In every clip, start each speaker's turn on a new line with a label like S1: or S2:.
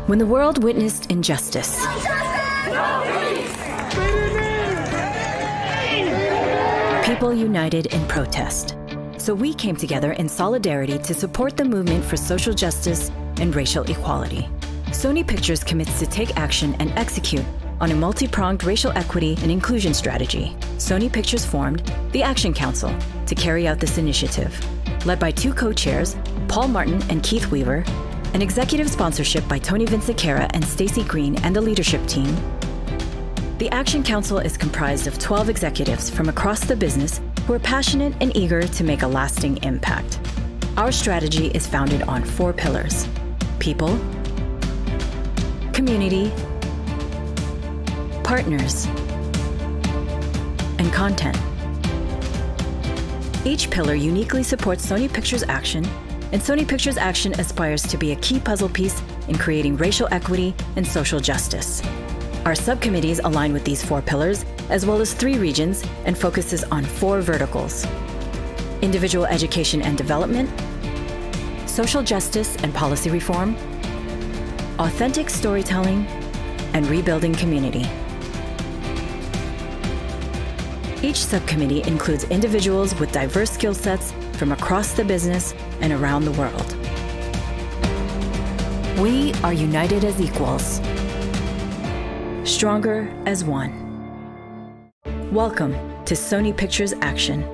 S1: When the world witnessed injustice, people united in protest. So we came together in solidarity to support the movement for social justice and racial equality. Sony Pictures commits to take action and execute on a multi-pronged racial equity and inclusion strategy. Sony Pictures formed the Action Council to carry out this initiative, led by two co-chairs, Paul Martin and Keith Weaver, an executive sponsorship by Tony Vinciquera and Stacey Green and the leadership team. The Action Council is comprised of 12 executives from across the business who are passionate and eager to make a lasting impact. Our strategy is founded on 4 pillars: people, community, partners, and content. Each pillar uniquely supports Sony Pictures Action, and Sony Pictures Action aspires to be a key puzzle piece in creating racial equity and social justice. Our subcommittees align with these 4 pillars, as well as 3 regions, and focuses on 4 verticals: individual education and development, social justice and policy reform, authentic storytelling, and rebuilding community. Each subcommittee includes individuals with diverse skill sets from across the business and around the world. We are united as equals, stronger as one. Welcome to Sony Pictures Action.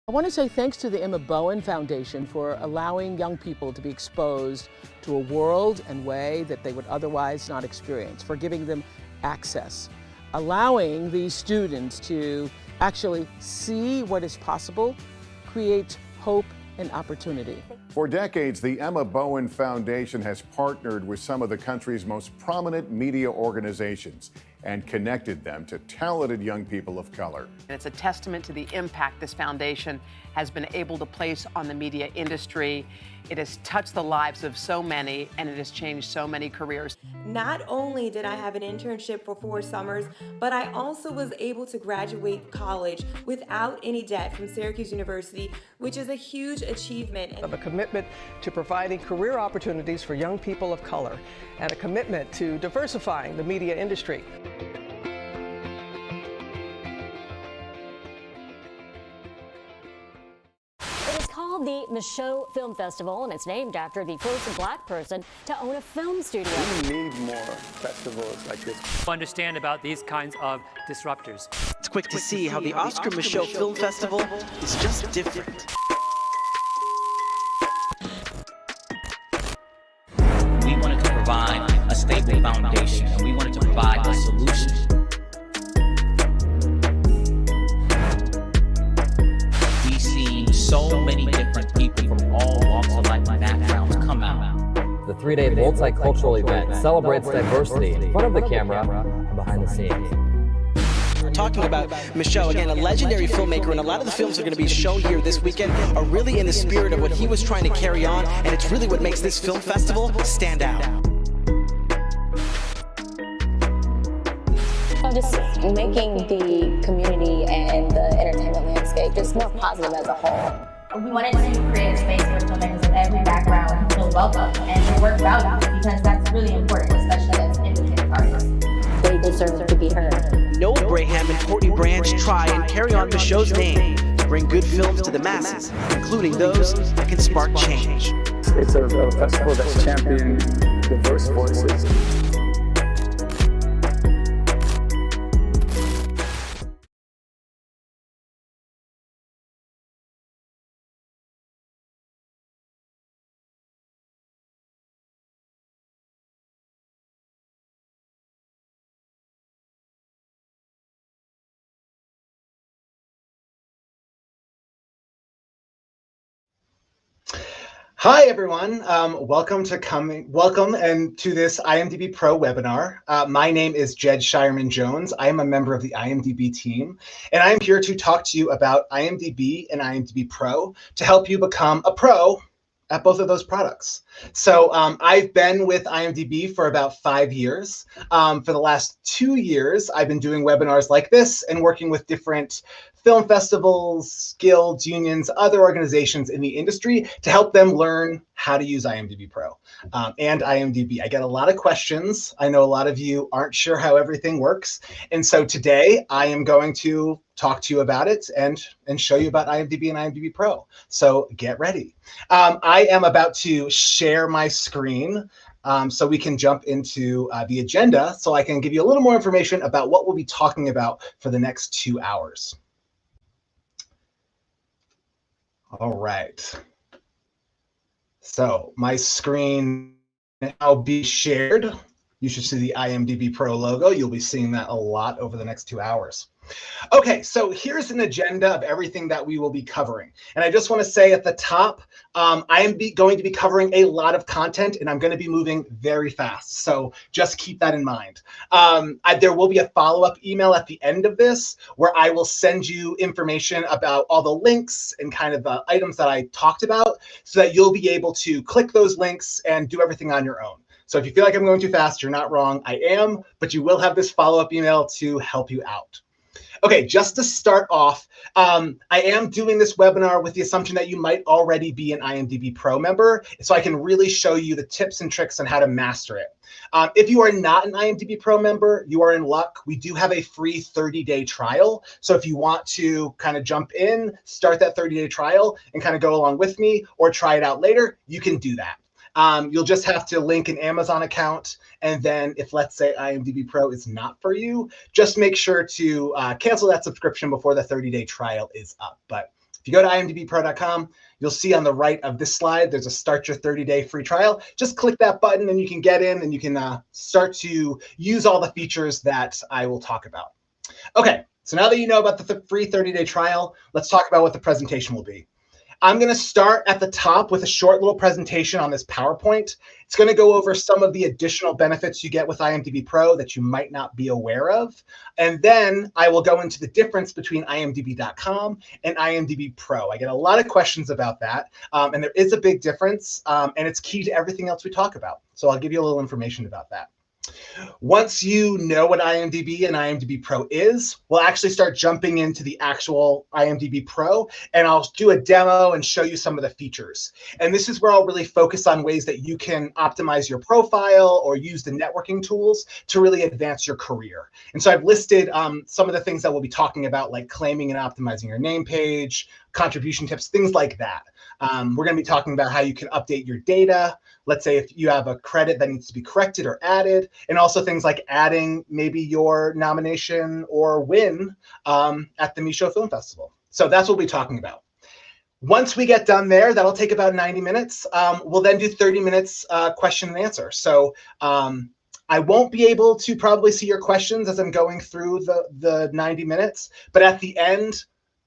S2: I want to say thanks to the Emma Bowen Foundation for allowing young people to be exposed to a world and way that they would otherwise not experience, for giving them access, allowing these students to actually see what is possible, create hope and opportunity.
S3: For decades, the Emma Bowen Foundation has partnered with some of the country's most prominent media organizations and connected them to talented young people of color.
S4: And it's a testament to the impact this foundation has been able to place on the media industry. It has touched the lives of so many, and it has changed so many careers.
S5: Not only did I have an internship for 4 summers, but I also was able to graduate college without any debt from Syracuse University, which is a huge achievement.
S6: Of a commitment to providing career opportunities for young people of color, and a commitment to diversifying the media industry.
S7: The Michaud Film Festival, and it's named after the first Black person to own a film studio.
S8: We need more festivals like this.
S9: Understand about these kinds of disruptors.
S10: It's quick to see how the Oscar Michaud Film Festival is just different.
S11: We wanted to provide a stable foundation, and we wanted to provide a solution. So many different people from all walks of life and backgrounds come out.
S12: The 3-day multicultural event celebrates diversity in front of the camera and behind the scenes.
S10: We're talking about Michaud, again, a legendary filmmaker, and a lot of the films that are going to be shown here this weekend are really in the spirit of what he was trying to carry on, and it's really what makes this film festival stand out.
S13: Just making the community and the entertainment landscape just more positive as a whole.
S14: We wanted to create a space where filmmakers of every background feel welcome and their work valued, because that's really important, especially as independent artists.
S13: They deserve to be heard.
S10: Noel Braham and Courtney Branch try and carry on Michaud's name to bring good films to the masses, including those that can spark change.
S8: It's a festival that's championing diverse voices.
S15: Hi everyone, welcome to this IMDbPro webinar. My name is Jed Shireman-Jones. I am a member of the IMDb team, and I'm here to talk to you about IMDb and IMDbPro to help you become a pro at both of those products. So I've been with IMDb for about 5 years. For the last 2 years, I've been doing webinars like this and working with different film festivals, guilds, unions, other organizations in the industry to help them learn how to use IMDb Pro and IMDb. I get a lot of questions. I know a lot of you aren't sure how everything works. And so today I am going to talk to you about it and show you about IMDb and IMDb Pro. So get ready. I am about to share my screen so we can jump into the agenda so I can give you a little more information about what we'll be talking about for the next 2 hours. All right. So my screen now be shared. You should see the IMDb Pro logo. You'll be seeing that a lot over the next 2 hours. Okay, so here's an agenda of everything that we will be covering. And I just want to say at the top, I am going to be covering a lot of content and I'm going to be moving very fast. So just keep that in mind. There will be a follow-up email at the end of this where I will send you information about all the links and kind of the items that I talked about so that you'll be able to click those links and do everything on your own. So if you feel like I'm going too fast, you're not wrong. I am, but you will have this follow-up email to help you out. Okay, just to start off, I am doing this webinar with the assumption that you might already be an IMDb Pro member, so I can really show you the tips and tricks on how to master it. If you are not an IMDb Pro member, you are in luck. We do have a free 30-day trial. So if you want to kind of jump in, start that 30-day trial and kind of go along with me or try it out later, you can do that. You'll just have to link an Amazon account. And then if, let's say, IMDb Pro is not for you, just make sure to cancel that subscription before the 30-day trial is up. But if you go to imdbpro.com, you'll see on the right of this slide, there's a start your 30-day free trial. Just click that button and you can get in and you can start to use all the features that I will talk about. Okay, so now that you know about the free 30-day trial, let's talk about what the presentation will be. I'm going to start at the top with a short little presentation on this PowerPoint. It's going to go over some of the additional benefits you get with IMDb Pro that you might not be aware of. And then I will go into the difference between IMDb.com and IMDb Pro. I get a lot of questions about that. And there is a big difference. And it's key to everything else we talk about. So I'll give you a little information about that. Once you know what IMDb and IMDb Pro is, we'll actually start jumping into the actual IMDb Pro, and I'll do a demo and show you some of the features. And this is where I'll really focus on ways that you can optimize your profile or use the networking tools to really advance your career. And so I've listed some of the things that we'll be talking about, like claiming and optimizing your name page, contribution tips, things like that. We're going to be talking about how you can update your data. Let's say if you have a credit that needs to be corrected or added, and also things like adding maybe your nomination or win at the Michaud Film Festival. So that's what we'll be talking about. Once we get done there, that'll take about 90 minutes. We'll then do 30 minutes question and answer. So I won't be able to probably see your questions as I'm going through the 90 minutes, but at the end,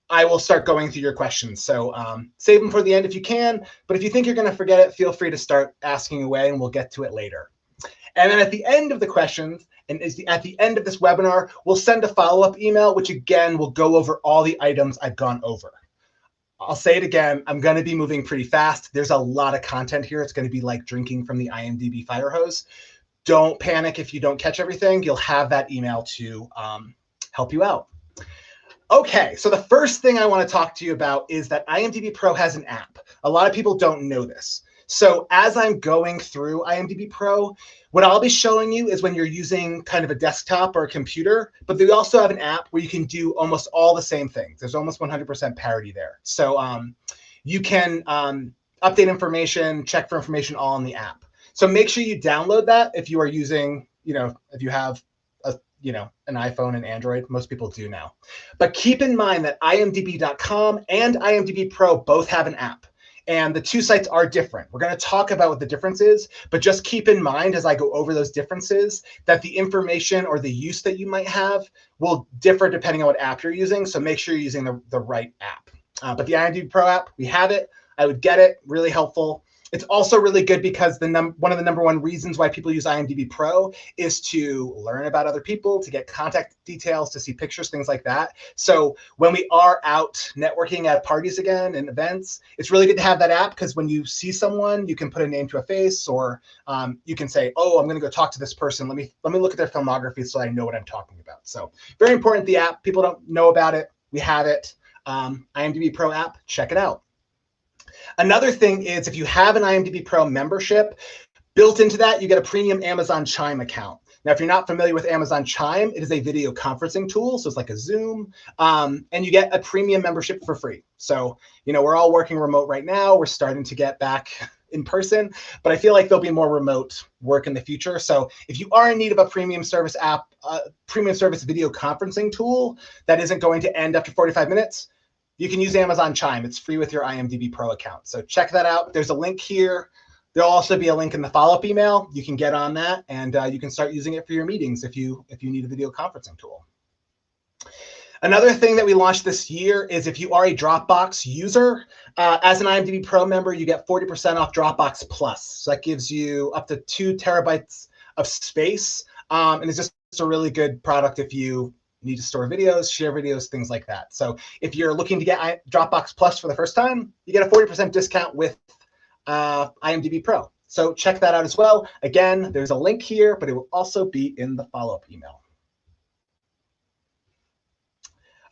S15: I will start going through your questions. So save them for the end if you can, but if you think you're going to forget it, feel free to start asking away and we'll get to it later. And then at the end of the questions, and at the end of this webinar, we'll send a follow-up email, which again, will go over all the items I've gone over. I'll say it again, I'm going to be moving pretty fast. There's a lot of content here. It's going to be like drinking from the IMDb fire hose. Don't panic if you don't catch everything. You'll have that email to help you out. Okay, so the first thing I want to talk to you about is that IMDb Pro has an app. A lot of people don't know this. So as I'm going through IMDb Pro, what I'll be showing you is when you're using kind of a desktop or a computer, but they also have an app where you can do almost all the same things. There's almost 100% parity there. So you can update information, check for information all in the app. So make sure you download that if you are using, if you have an iPhone and Android. Most people do now. But keep in mind that IMDb.com and IMDb Pro both have an app. And the two sites are different. We're going to talk about what the difference is, but just keep in mind as I go over those differences that the information or the use that you might have will differ depending on what app you're using. So make sure you're using the right app. But the IMDb Pro app, we have it. I would get it. Really helpful. It's also really good because one of the number one reasons why people use IMDb Pro is to learn about other people, to get contact details, to see pictures, things like that. So when we are out networking at parties again and events, it's really good to have that app because when you see someone, you can put a name to a face, or you can say, oh, I'm going to go talk to this person. Let me look at their filmography so I know what I'm talking about. So very important, the app. People don't know about it. we have it. IMDb Pro app, check it out. Another thing is if you have an IMDb Pro membership, built into that, you get a premium Amazon Chime account. Now, if you're not familiar with Amazon Chime, it is a video conferencing tool. So it's like a Zoom, and you get a premium membership for free. So, you know, we're all working remote right now. We're starting to get back in person, but I feel like there'll be more remote work in the future. So if you are in need of a premium service app, premium service video conferencing tool that isn't going to end after 45 minutes, you can use Amazon Chime. It's free with your IMDb Pro account. So check that out. There's a link here. There'll also be a link in the follow-up email. You can get on that, and you can start using it for your meetings if you need a video conferencing tool. Another thing that we launched this year is if you are a Dropbox user, as an IMDb Pro member, you get 40% off Dropbox Plus. So that gives you up to 2 terabytes of space, and it's just a really good product if you need to store videos, share videos, things like that. So if you're looking to get Dropbox Plus for the first time, you get a 40% discount with IMDb Pro. So check that out as well. Again, there's a link here, but it will also be in the follow-up email.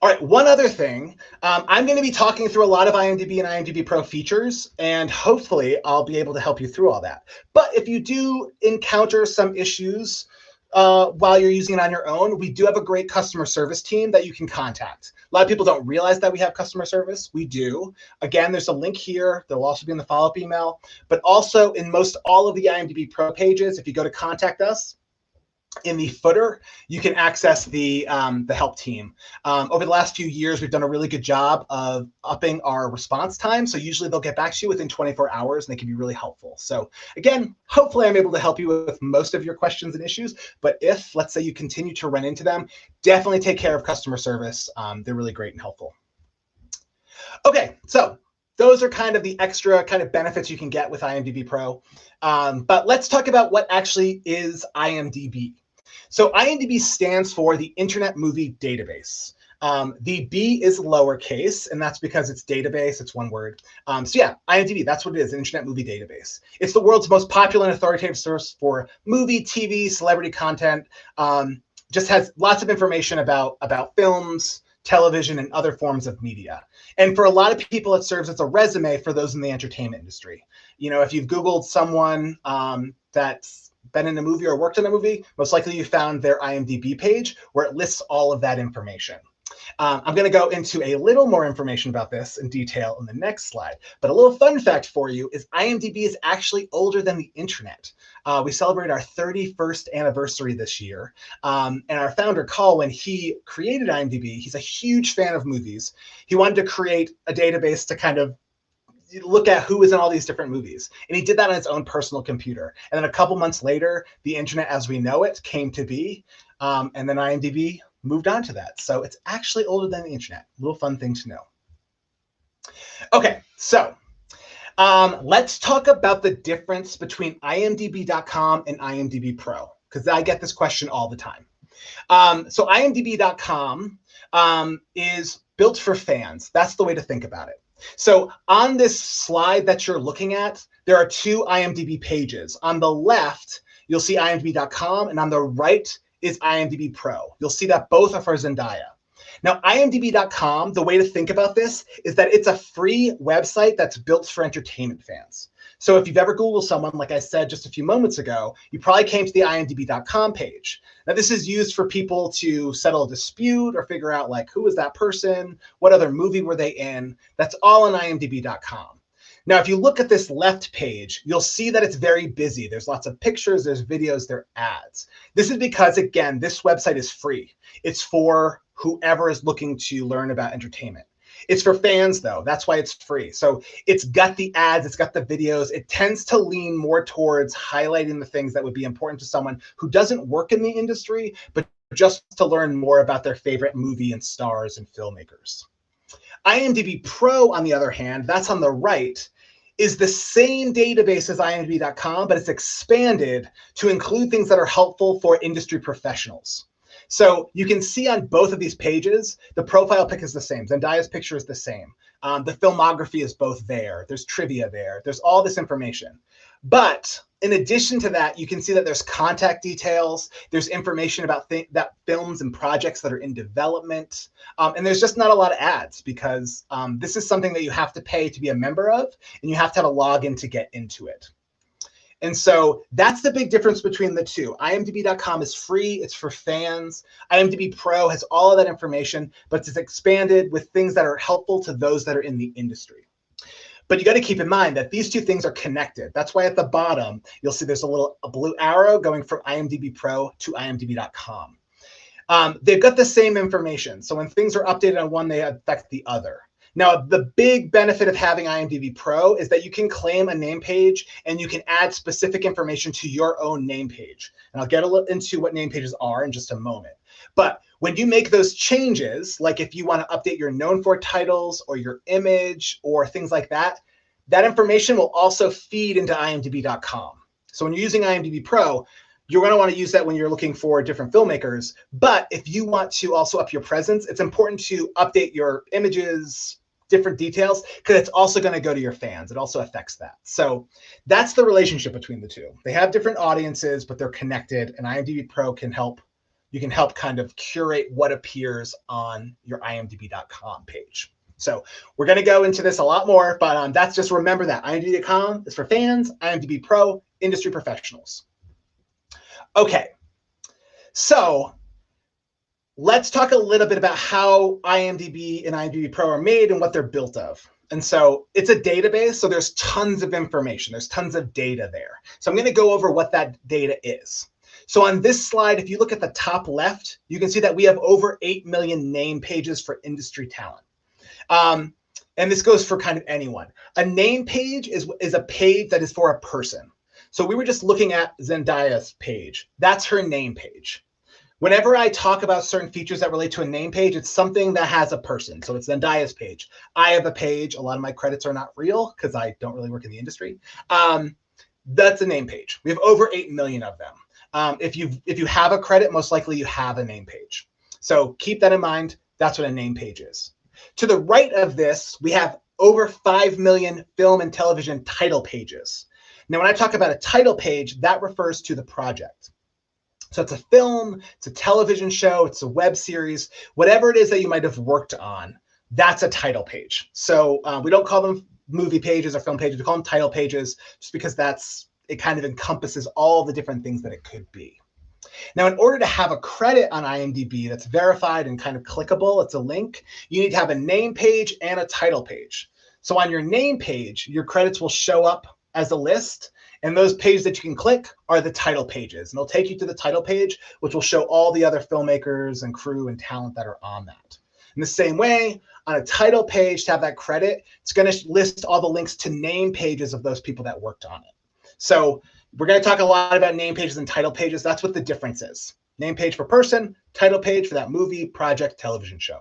S15: All right, one other thing. I'm going to be talking through a lot of IMDb and IMDb Pro features, and hopefully I'll be able to help you through all that. But if you do encounter some issues while you're using it on your own, we do have a great customer service team that you can contact. A lot of people don't realize that we have customer service. We do. Again, there's a link here. There'll also be in the follow-up email, but also in most all of the IMDb Pro pages, if you go to contact us, in the footer, you can access the help team. Over the last few years, we've done a really good job of upping our response time. So usually they'll get back to you within 24 hours, and they can be really helpful. So again, hopefully I'm able to help you with most of your questions and issues. But if, let's say, you continue to run into them, definitely take care of customer service. They're really great and helpful. Okay, so those are kind of the extra kind of benefits you can get with IMDb Pro. But let's talk about what actually is IMDb. So IMDb stands for the Internet Movie Database. The B is lowercase, and that's because it's database, it's one word. So yeah, IMDb, that's what it is, an Internet Movie Database. It's the world's most popular and authoritative source for movie, TV, celebrity content. Just has lots of information about films, television, and other forms of media. And for a lot of people, it serves as a resume for those in the entertainment industry. You know, if you've Googled someone that's been in a movie or worked in a movie, most likely you found their IMDb page where it lists all of that information. I'm going to go into a little more information about this in detail in the next slide. But a little fun fact for you is IMDb is actually older than the internet. We celebrate our 31st anniversary this year. And our founder, Carl, when he created IMDb, he's a huge fan of movies. He wanted to create a database to kind of look at who was in all these different movies. And he did that on his own personal computer. And then a couple months later, the internet as we know it came to be. And then IMDb moved on to that. So it's actually older than the internet. A little fun thing to know. Okay, so let's talk about the difference between IMDb.com and IMDb Pro, because I get this question all the time. So IMDb.com is built for fans. That's the way to think about it. So on this slide that you're looking at, there are 2 IMDb pages. On the left, you'll see IMDb.com, and on the right is IMDb Pro. You'll see that both are for Zendaya. Now, IMDb.com, the way to think about this is that it's a free website that's built for entertainment fans. So if you've ever Googled someone, like I said just a few moments ago, you probably came to the IMDb.com page. Now, this is used for people to settle a dispute or figure out, like, who is that person? What other movie were they in? That's all on IMDb.com. Now, if you look at this left page, you'll see that it's very busy. There's lots of pictures, there's videos, there are ads. This is because, again, this website is free. It's for whoever is looking to learn about entertainment. It's for fans, though. That's why it's free. So it's got the ads, it's got the videos. It tends to lean more towards highlighting the things that would be important to someone who doesn't work in the industry, but just to learn more about their favorite movie and stars and filmmakers. IMDb Pro, on the other hand, that's on the right, is the same database as IMDb.com, but it's expanded to include things that are helpful for industry professionals. So you can see on both of these pages, the profile pic is the same. Zendaya's picture is the same. The filmography is both there. There's trivia there. There's all this information. But In addition to that, you can see that there's contact details, there's information about that films and projects that are in development, and there's just not a lot of ads because this is something that you have to pay to be a member of, and you have to have a login to get into it. And so that's the big difference between the two. IMDb.com is free, it's for fans. IMDb Pro has all of that information, but it's expanded with things that are helpful to those that are in the industry. But you got to keep in mind that these two things are connected. That's why at the bottom, you'll see there's a blue arrow going from IMDb Pro to IMDb.com. They've got the same information. So when things are updated on one, they affect the other. Now, the big benefit of having IMDb Pro is that you can claim a name page and you can add specific information to your own name page. And I'll get into what name pages are in just a moment. But when you make those changes, like if you want to update your known for titles or your image or things like that, that information will also feed into IMDb.com. So when you're using IMDb Pro, you're going to want to use that when you're looking for different filmmakers. But if you want to also up your presence, it's important to update your images, different details, because it's also going to go to your fans. It also affects that. So that's the relationship between the two. They have different audiences, but they're connected, and IMDb Pro can help. You can help kind of curate what appears on your IMDb.com page. So we're going to go into this a lot more, but that's just remember that IMDb.com is for fans, IMDb Pro, industry professionals. Okay, so let's talk a little bit about how IMDb and IMDb Pro are made and what they're built of. And so it's a database, so there's tons of information. There's tons of data there. So I'm going to go over what that data is. So on this slide, if you look at the top left, you can see that we have over 8 million name pages for industry talent. And this goes for kind of anyone. A name page is a page that is for a person. So we were just looking at Zendaya's page. That's her name page. Whenever I talk about certain features that relate to a name page, it's something that has a person. So it's Zendaya's page. I have a page. A lot of my credits are not real because I don't really work in the industry. That's a name page. We have over 8 million of them. If you have a credit, most likely you have a name page. So keep that in mind. That's what a name page is. To the right of this, we have over 5 million film and television title pages. Now, when I talk about a title page, that refers to the project. So it's a film, it's a television show, it's a web series, whatever it is that you might have worked on, that's a title page. So we don't call them movie pages or film pages, we call them title pages just because it kind of encompasses all the different things that it could be. Now, in order to have a credit on IMDb that's verified and kind of clickable, it's a link, you need to have a name page and a title page. So on your name page, your credits will show up as a list, and those pages that you can click are the title pages. And they'll take you to the title page, which will show all the other filmmakers and crew and talent that are on that. In the same way, on a title page to have that credit, it's going to list all the links to name pages of those people that worked on it. So we're going to talk a lot about name pages and title pages. That's what the difference is. Name page for person, title page for that movie, project, television show.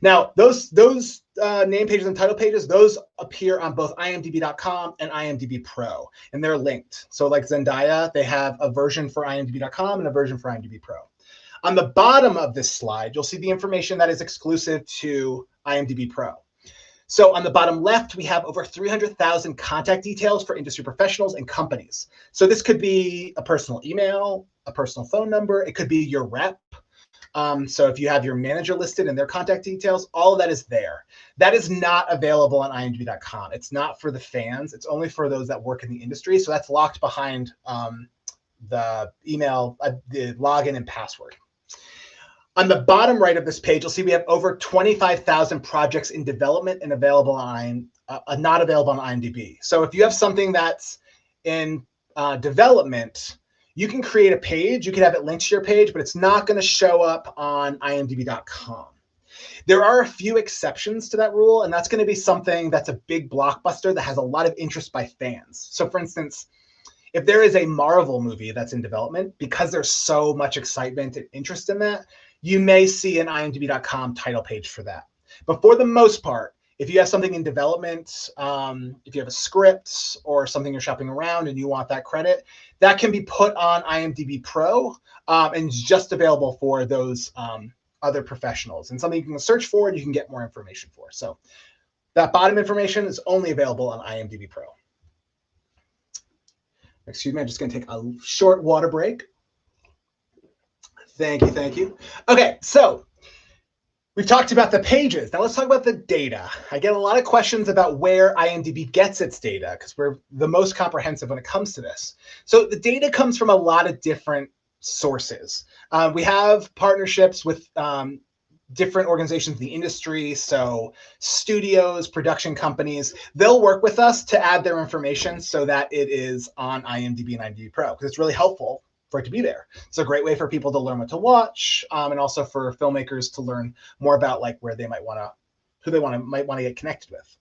S15: Now, those name pages and title pages, those appear on both IMDb.com and IMDb Pro, and they're linked. So like Zendaya, they have a version for IMDb.com and a version for IMDb Pro. On the bottom of this slide, you'll see the information that is exclusive to IMDb Pro. So on the bottom left, we have over 300,000 contact details for industry professionals and companies. So this could be a personal email, a personal phone number. It could be your rep. So if you have your manager listed and their contact details, all of that is there. That is not available on IMDb.com. It's not for the fans. It's only for those that work in the industry. So that's locked behind the email, the login and password. On the bottom right of this page, you'll see we have over 25,000 projects in development and available on not available on IMDb. So if you have something that's in development, you can create a page. You can have it linked to your page, but it's not going to show up on IMDb.com. There are a few exceptions to that rule, and that's going to be something that's a big blockbuster that has a lot of interest by fans. So for instance, if there is a Marvel movie that's in development, because there's so much excitement and interest in that, you may see an IMDb.com title page for that. But for the most part, if you have something in development, if you have a script or something you're shopping around and you want that credit, that can be put on IMDb Pro and just available for those other professionals, and something you can search for and you can get more information for. So that bottom information is only available on IMDb Pro. Excuse me, I'm just going to take a short water break. Thank you, thank you. Okay, so we've talked about the pages. Now let's talk about the data. I get a lot of questions about where IMDb gets its data because we're the most comprehensive when it comes to this. So the data comes from a lot of different sources. We have partnerships with different organizations in the industry, so studios, production companies, they'll work with us to add their information so that it is on IMDb and IMDbPro because it's really helpful for it to be there. It's a great way for people to learn what to watch, and also for filmmakers to learn more about like where they might want to, who they might want to get connected with.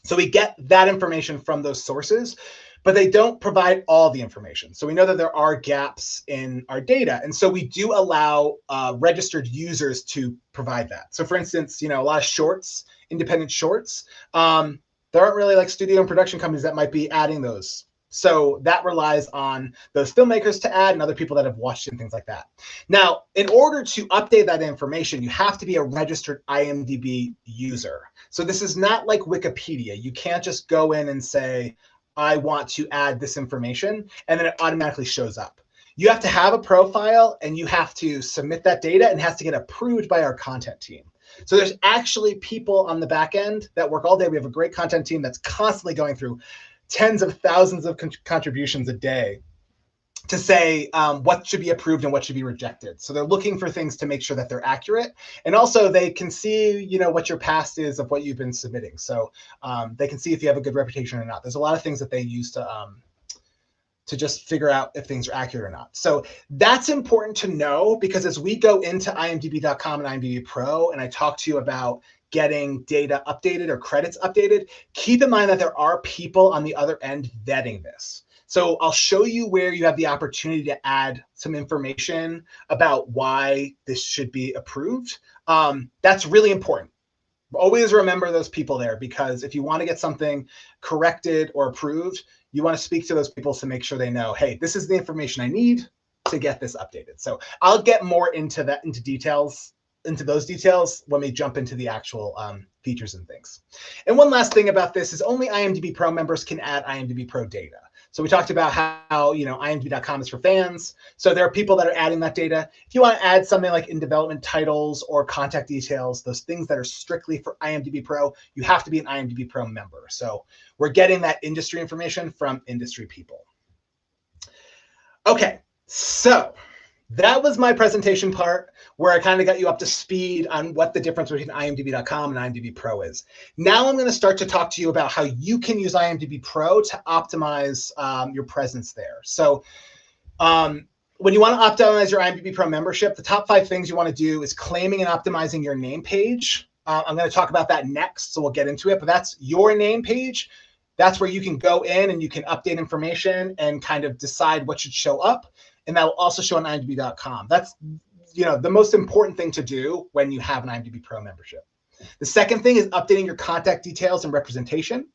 S15: So we get that information from those sources, but they don't provide all the information. So we know that there are gaps in our data. And so we do allow registered users to provide that. So for instance, a lot of shorts, independent shorts, there aren't really like studio and production companies that might be adding those. So that relies on those filmmakers to add and other people that have watched it and things like that. Now, in order to update that information, you have to be a registered IMDb user. So this is not like Wikipedia. You can't just go in and say, I want to add this information, and then it automatically shows up. You have to have a profile and you have to submit that data and it has to get approved by our content team. So there's actually people on the back end that work all day. We have a great content team that's constantly going through tens of thousands of contributions a day to say what should be approved and what should be rejected. So they're looking for things to make sure that they're accurate. And also they can see, what your past is of what you've been submitting. So they can see if you have a good reputation or not. There's a lot of things that they use to just figure out if things are accurate or not. So that's important to know because as we go into IMDb.com and IMDbPro, and I talk to you about getting data updated or credits updated, keep in mind that there are people on the other end vetting this. So I'll show you where you have the opportunity to add some information about why this should be approved. That's really important. Always remember those people there because if you want to get something corrected or approved, you want to speak to those people to make sure they know, hey, this is the information I need to get this updated. So I'll get more into that, into those details when we jump into the actual features and things. And one last thing about this is only IMDb Pro members can add IMDb Pro data. So we talked about how IMDb.com is for fans. So there are people that are adding that data. If you want to add something like in development titles or contact details, those things that are strictly for IMDb Pro, you have to be an IMDb Pro member. So we're getting that industry information from industry people. Okay, so that was my presentation part where I kind of got you up to speed on what the difference between IMDb.com and IMDb Pro is. Now I'm going to start to talk to you about how you can use IMDb Pro to optimize your presence there. So when you want to optimize your IMDb Pro membership, the top 5 things you want to do is claiming and optimizing your name page. I'm going to talk about that next, so we'll get into it. But that's your name page. That's where you can go in and you can update information and kind of decide what should show up. And that will also show on IMDb.com. That's the most important thing to do when you have an IMDb Pro membership. The second thing is updating your contact details and representation.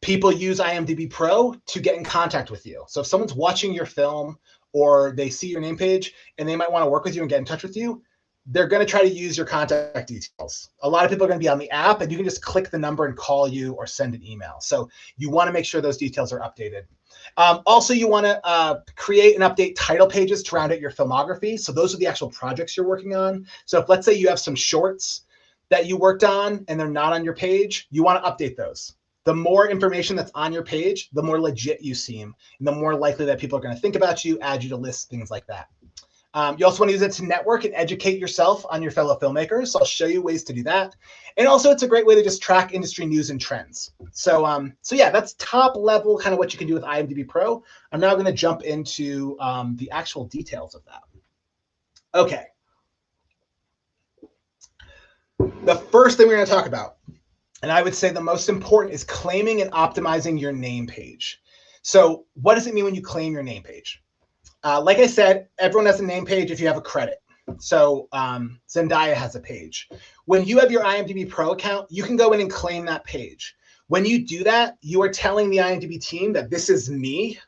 S15: People use IMDb Pro to get in contact with you. So if someone's watching your film or they see your name page and they might want to work with you and get in touch with you, they're going to try to use your contact details. A lot of people are going to be on the app and you can just click the number and call you or send an email. So you want to make sure those details are updated. Also, you want to create and update title pages to round out your filmography. So those are the actual projects you're working on. So if let's say you have some shorts that you worked on and they're not on your page, you want to update those. The more information that's on your page, the more legit you seem, and the more likely that people are going to think about you, add you to lists, things like that. You also want to use it to network and educate yourself on your fellow filmmakers. So I'll show you ways to do that. And also it's a great way to just track industry news and trends. So yeah, that's top level kind of what you can do with IMDb Pro. I'm now going to jump into the actual details of that. Okay. The first thing we're going to talk about, and I would say the most important, is claiming and optimizing your name page. So what does it mean when you claim your name page? Like I said, everyone has a name page if you have a credit. So Zendaya has a page. When you have your IMDb Pro account, you can go in and claim that page. When you do that, you are telling the IMDb team that this is me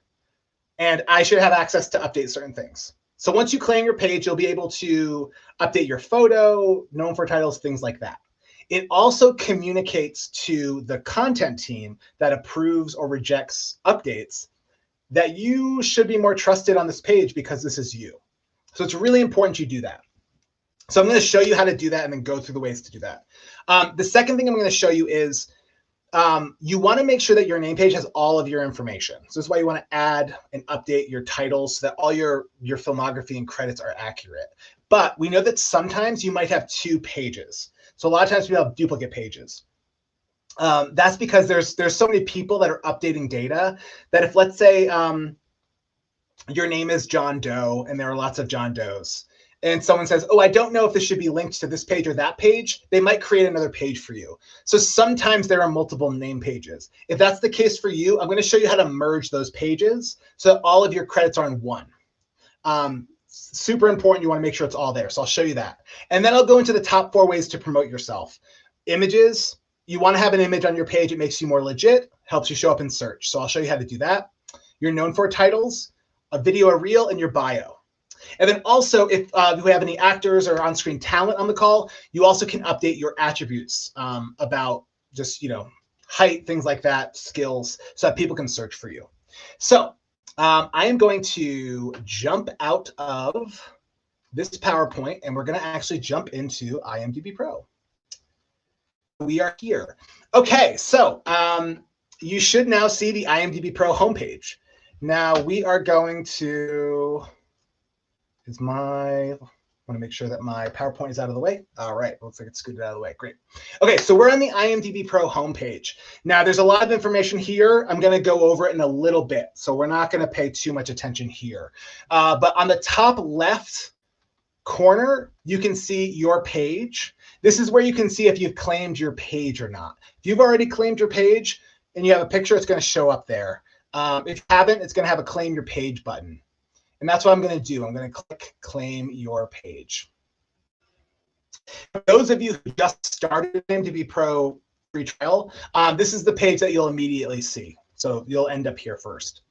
S15: and I should have access to update certain things. So once you claim your page, you'll be able to update your photo, known for titles, things like that. It also communicates to the content team that approves or rejects updates that you should be more trusted on this page because this is you. So it's really important you do that. So I'm going to show you how to do that and then go through the ways to do that. The second thing I'm going to show you is you want to make sure that your name page has all of your information. So this is why you want to add and update your titles so that all your filmography and credits are accurate. But we know that sometimes you might have 2 pages. So a lot of times we have duplicate pages. That's because there's so many people that are updating data that if, let's say, your name is John Doe and there are lots of John Does, and someone says, oh, I don't know if this should be linked to this page or that page, they might create another page for you. So sometimes there are multiple name pages. If that's the case for you, I'm going to show you how to merge those pages so that all of your credits are in one. Super important. You want to make sure it's all there. So I'll show you that. And then I'll go into the top 4 ways to promote yourself. Images. You want to have an image on your page. It makes you more legit, helps you show up in search. So I'll show you how to do that. You're known for titles, a video, a reel, and your bio. And then also, if we have any actors or on-screen talent on the call, you also can update your attributes about just, height, things like that, skills, so that people can search for you. So I am going to jump out of this PowerPoint, and we're going to actually jump into IMDbPro. We are here. Okay, so you should now see the IMDbPro homepage. Now we are going to, I want to make sure that my PowerPoint is out of the way. All right, looks like it's scooted out of the way. Great. Okay, so we're on the IMDbPro homepage. Now there's a lot of information here. I'm going to go over it in a little bit, so we're not going to pay too much attention here. But on the top left corner, you can see your page. This is where you can see if you've claimed your page or not. If you've already claimed your page and you have a picture, it's going to show up there. If you haven't, it's going to have a claim your page button. And that's what I'm going to do. I'm going to click claim your page. For those of you who just started IMDbPro free trial, this is the page that you'll immediately see. So you'll end up here first.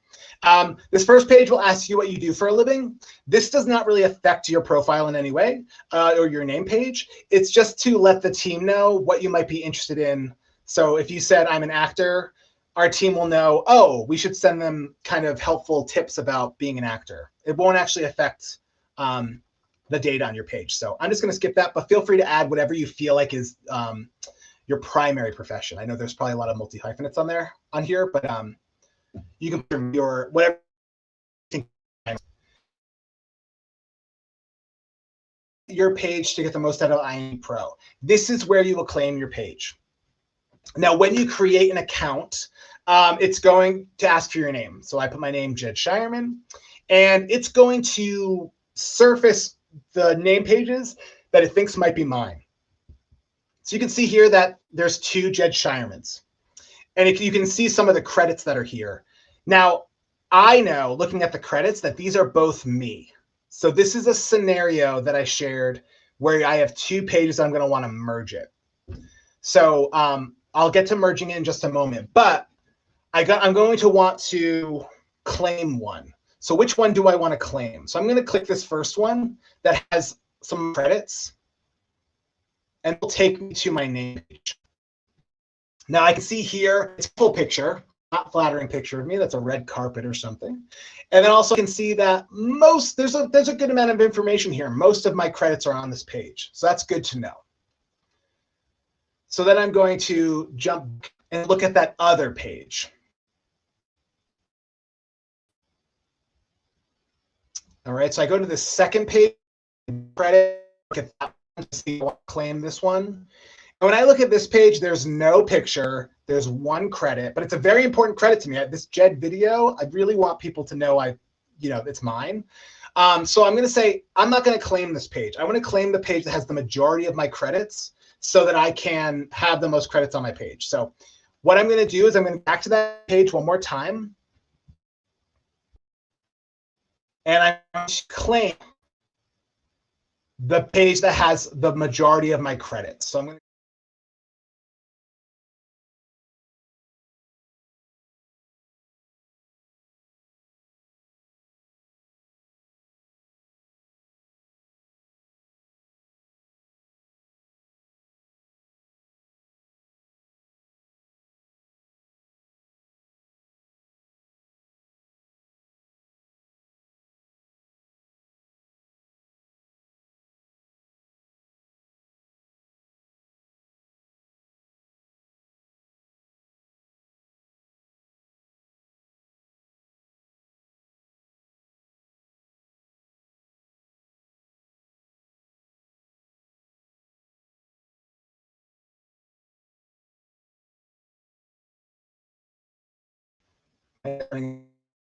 S15: This first page will ask you what you do for a living. This does not really affect your profile in any way or your name page. It's just to let the team know what you might be interested in. So if you said I'm an actor, our team will know, oh, we should send them kind of helpful tips about being an actor. It won't actually affect the data on your page. So I'm just going to skip that, but feel free to add whatever you feel like is your primary profession. I know there's probably a lot of multi-hyphenates on here, but you can put your whatever you think. Your page to get the most out of IMDbPro. This is where you will claim your page. Now, when you create an account, it's going to ask for your name. So I put my name, Jed Shireman, and it's going to surface the name pages that it thinks might be mine. So you can see here that there's 2 Jed Shiremans. And you can see some of the credits that are here. Now, I know, looking at the credits, that these are both me. So this is a scenario that I shared where I have 2 pages I'm going to want to merge it. So I'll get to merging it in just a moment. But I'm going to want to claim one. So which one do I want to claim? So I'm going to click this first one that has some credits. And it'll take me to my name page. Now I can see here, it's a full picture, not flattering picture of me. That's a red carpet or something. And then also I can see that there's a good amount of information here. Most of my credits are on this page. So that's good to know. So then I'm going to jump and look at that other page. All right, so I go to the second page, credit, look at that one to see what claim this one. And when I look at this page, there's no picture, there's 1 credit, but it's a very important credit to me. This Jed video, I really want people to know it's mine. So I'm going to say, I'm not going to claim this page. I want to claim the page that has the majority of my credits so that I can have the most credits on my page. So what I'm going to do is I'm going to go back to that page one more time. And I'm going to claim the page that has the majority of my credits. So I'm going to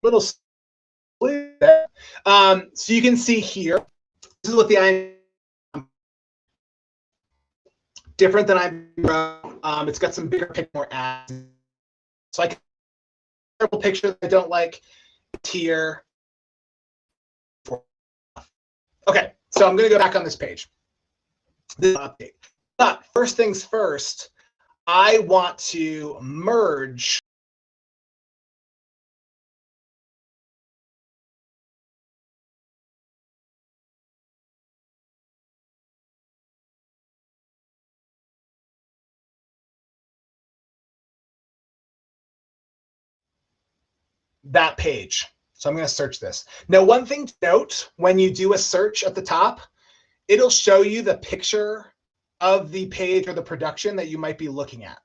S15: little so you can see here, this is what the different than IMDbPro. It's got some bigger picture, more ads. So I can terrible picture that I don't like here. Okay, so I'm going to go back on this page. This update. But first things first, I want to merge that page. So I'm going to search this. Now, one thing to note, when you do a search at the top, it'll show you the picture of the page or the production that you might be looking at.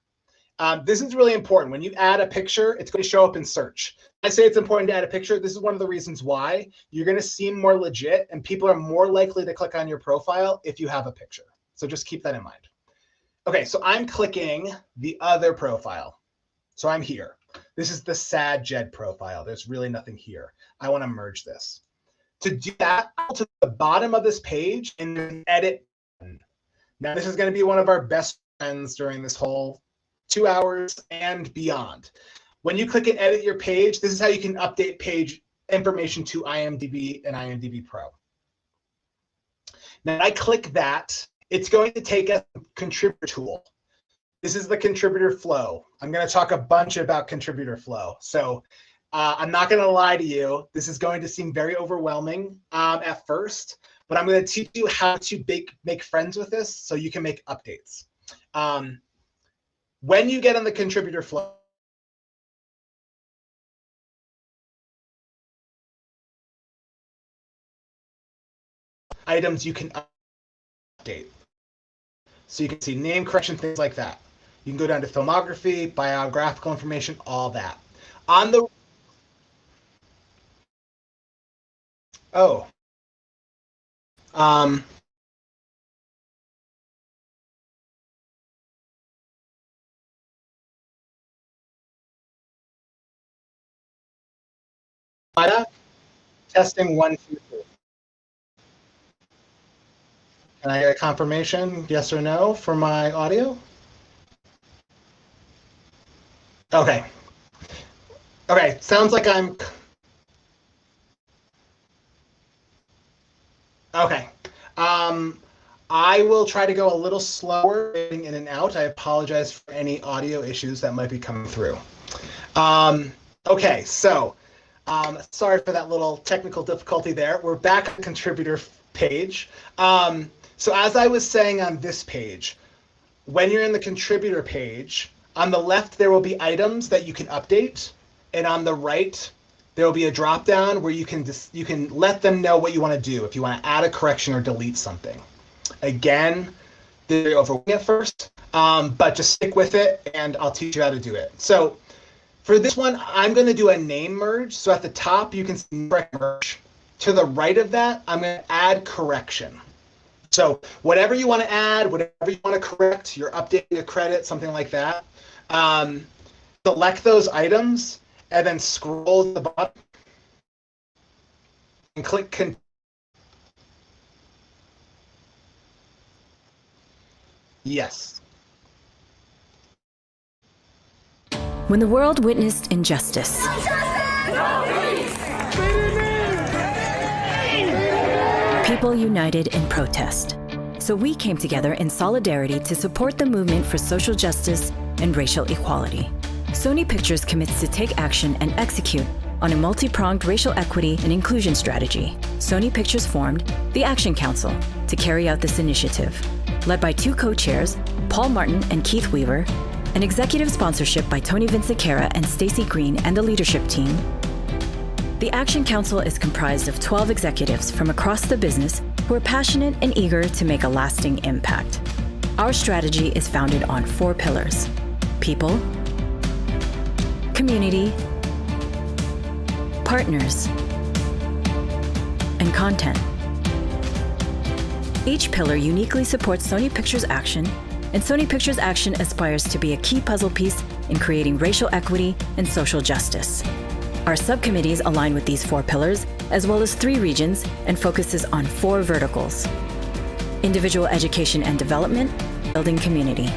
S15: This is really important. When you add a picture, it's going to show up in search. I say it's important to add a picture. This is one of the reasons why. You're going to seem more legit, and people are more likely to click on your profile if you have a picture. So just keep that in mind. Okay, so I'm clicking the other profile. So I'm here. This is the sad Jed profile. There's really nothing here. I want to merge this. To do that, I'll go to the bottom of this page and then edit button. Now, this is going to be one of our best friends during this whole 2 hours and beyond. When you click and edit your page, this is how you can update page information to IMDb and IMDbPro. Now, I click that. It's going to take a contributor tool. This is the contributor flow. I'm going to talk a bunch about contributor flow. So I'm not going to lie to you. This is going to seem very overwhelming at first, but I'm going to teach you how to make friends with this so you can make updates. When you get on the contributor flow, items you can update. So you can see name correction, things like that. You can go down to filmography, biographical information, all that. On the testing 1, 2, 3. Can I get a confirmation, yes or no, for my audio? Okay. Okay, sounds like I'm... Okay. I will try to go a little slower in and out. I apologize for any audio issues that might be coming through. Okay, so sorry for that little technical difficulty there. We're back on the contributor page. So as I was saying on this page, when you're in the contributor page, on the left, there will be items that you can update. And on the right, there will be a drop down where you can let them know what you want to do, if you want to add a correction or delete something. Again, they're overwhelming at first, but just stick with it and I'll teach you how to do it. So for this one, I'm going to do a name merge. So at the top, you can see correct merge. To the right of that, I'm going to add correction. So whatever you want to add, whatever you want to correct, you're updating a credit, something like that. Select those items and then scroll to the bottom and click continue. Yes.
S1: When the world witnessed injustice, people united in protest. So we came together in solidarity to support the movement for social justice and racial equality. Sony Pictures commits to take action and execute on a multi-pronged racial equity and inclusion strategy. Sony Pictures formed the Action Council to carry out this initiative, led by 2 co-chairs, Paul Martin and Keith Weaver, an executive sponsorship by Tony Vinciquera and Stacey Green and the leadership team. The Action Council is comprised of 12 executives from across the business who are passionate and eager to make a lasting impact. Our strategy is founded on 4 pillars: people, community, partners, and content. Each pillar uniquely supports Sony Pictures Action, and Sony Pictures Action aspires to be a key puzzle piece in creating racial equity and social justice. Our subcommittees align with these 4 pillars, as well as 3 regions, and focuses on 4 verticals: individual education and development, building community.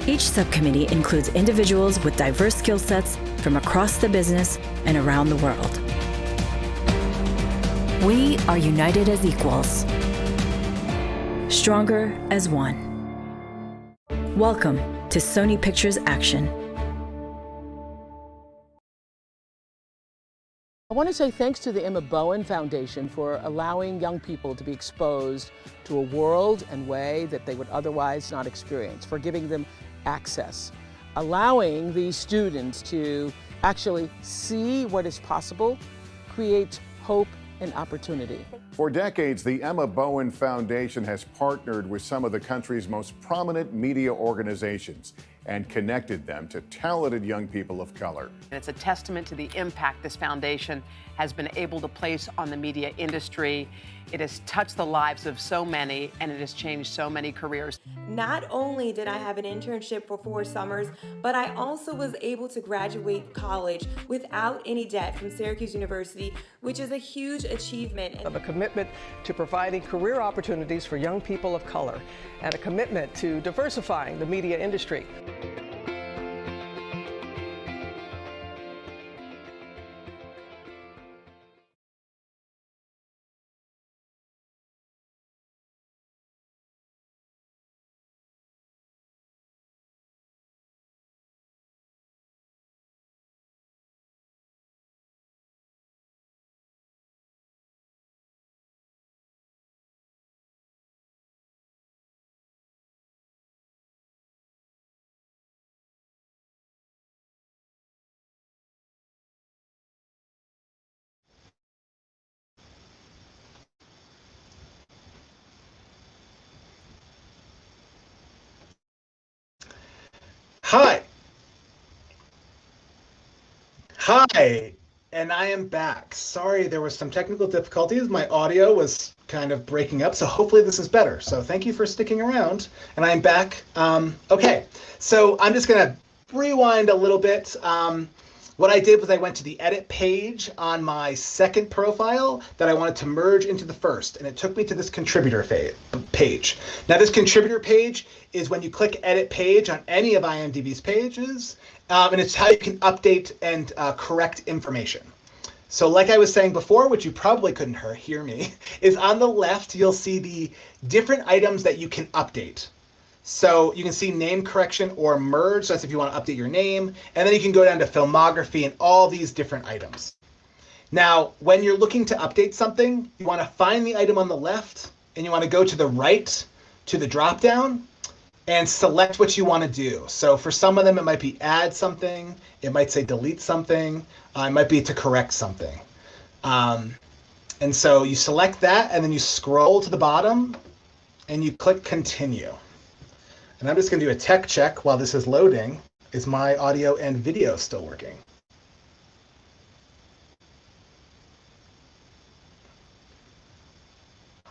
S1: Each subcommittee includes individuals with diverse skill sets from across the business and around the world. We are united as equals, stronger as one. Welcome to Sony Pictures Action.
S2: I want to say thanks to the Emma Bowen Foundation for allowing young people to be exposed to a world and way that they would otherwise not experience, for giving them access, allowing these students to actually see what is possible, create hope and opportunity.
S3: For decades, the Emma Bowen Foundation has partnered with some of the country's most prominent media organizations and connected them to talented young people of color.
S4: And it's a testament to the impact this foundation has been able to place on the media industry. It has touched the lives of so many, and it has changed so many careers.
S5: Not only did I have an internship for 4 summers, but I also was able to graduate college without any debt from Syracuse University, which is a huge achievement.
S6: Of a commitment to providing career opportunities for young people of color, and a commitment to diversifying the media industry.
S15: Hi, and I am back. Sorry, there was some technical difficulties. My audio was kind of breaking up, so hopefully this is better. So thank you for sticking around, and I'm back. Okay, so I'm just gonna rewind a little bit. What I did was I went to the edit page on my second profile that I wanted to merge into the first, and it took me to this contributor page. Now this contributor page is when you click edit page on any of IMDb's pages, and it's how you can update and correct information. So like I was saying before, which you probably couldn't hear me, is on the left you'll see the different items that you can update. So you can see name correction or merge, so that's if you want to update your name, and then you can go down to filmography and all these different items. Now, when you're looking to update something, you want to find the item on the left, and you want to go to the right to the drop-down, and select what you want to do. So for some of them, it might be add something, it might say delete something, it might be to correct something. And so you select that, and then you scroll to the bottom, and you click continue. And I'm just going to do a tech check while this is loading. Is my audio and video still working?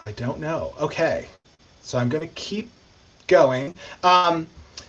S15: I don't know. Okay, so I'm going to keep going.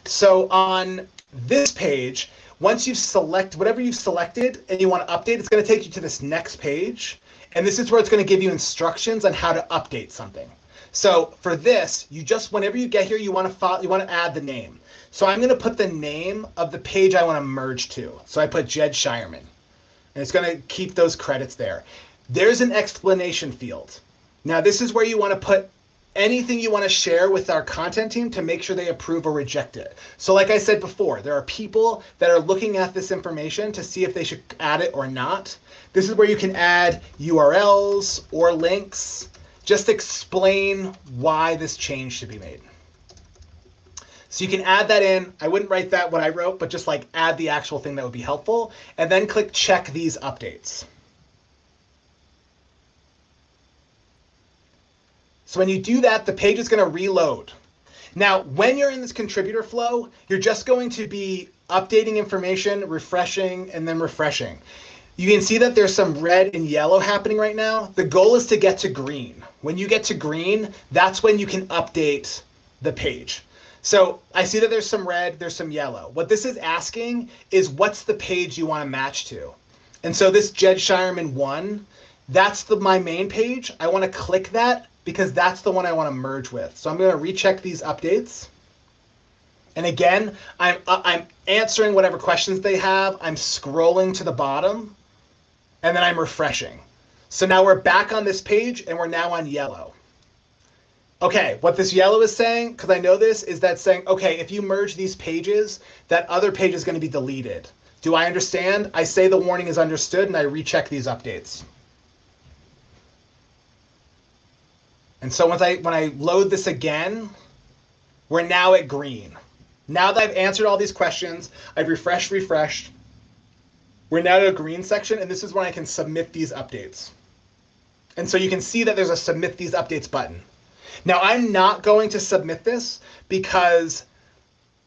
S15: So on this page, once you select whatever you've selected and you want to update, it's going to take you to this next page. And this is where it's going to give you instructions on how to update something. So for this, you just, whenever you get here, you want to add the name. So I'm going to put the name of the page I want to merge to. So I put Jed Shireman, and it's going to keep those credits there. There's an explanation field. Now this is where you want to put anything you want to share with our content team to make sure they approve or reject it. So like I said before, there are people that are looking at this information to see if they should add it or not. This is where you can add URLs or links. Just explain why this change should be made. So you can add that in. I wouldn't write that what I wrote, but just like add the actual thing that would be helpful, and then click check these updates. So when you do that, the page is going to reload. Now, when you're in this contributor flow, you're just going to be updating information, refreshing, and then refreshing. You can see that there's some red and yellow happening right now. The goal is to get to green. When you get to green, that's when you can update the page. So I see that there's some red, there's some yellow. What this is asking is what's the page you want to match to? And so this Jed Shireman 1, that's my main page. I want to click that because that's the one I want to merge with. So I'm going to recheck these updates. And again, I'm answering whatever questions they have. I'm scrolling to the bottom, and then I'm refreshing. So now we're back on this page, and we're now on yellow. Okay, what this yellow is saying, because I know this, is that saying, okay, if you merge these pages, that other page is going to be deleted. Do I understand? I say the warning is understood, and I recheck these updates. And so when I load this again, we're now at green. Now that I've answered all these questions, I've refreshed, we're now to a green section, and this is when I can submit these updates. And so you can see that there's a submit these updates button. Now I'm not going to submit this because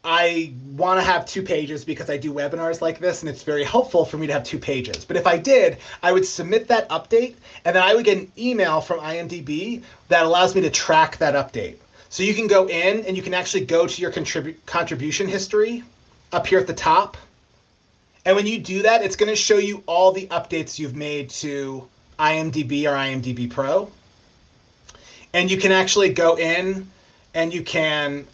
S15: I want to have 2 pages because I do webinars like this and it's very helpful for me to have 2 pages. But if I did, I would submit that update and then I would get an email from IMDb that allows me to track that update. So you can go in and you can actually go to your contribution history up here at the top. And when you do that, it's going to show you all the updates you've made to IMDb or IMDbPro. And you can actually go in and you can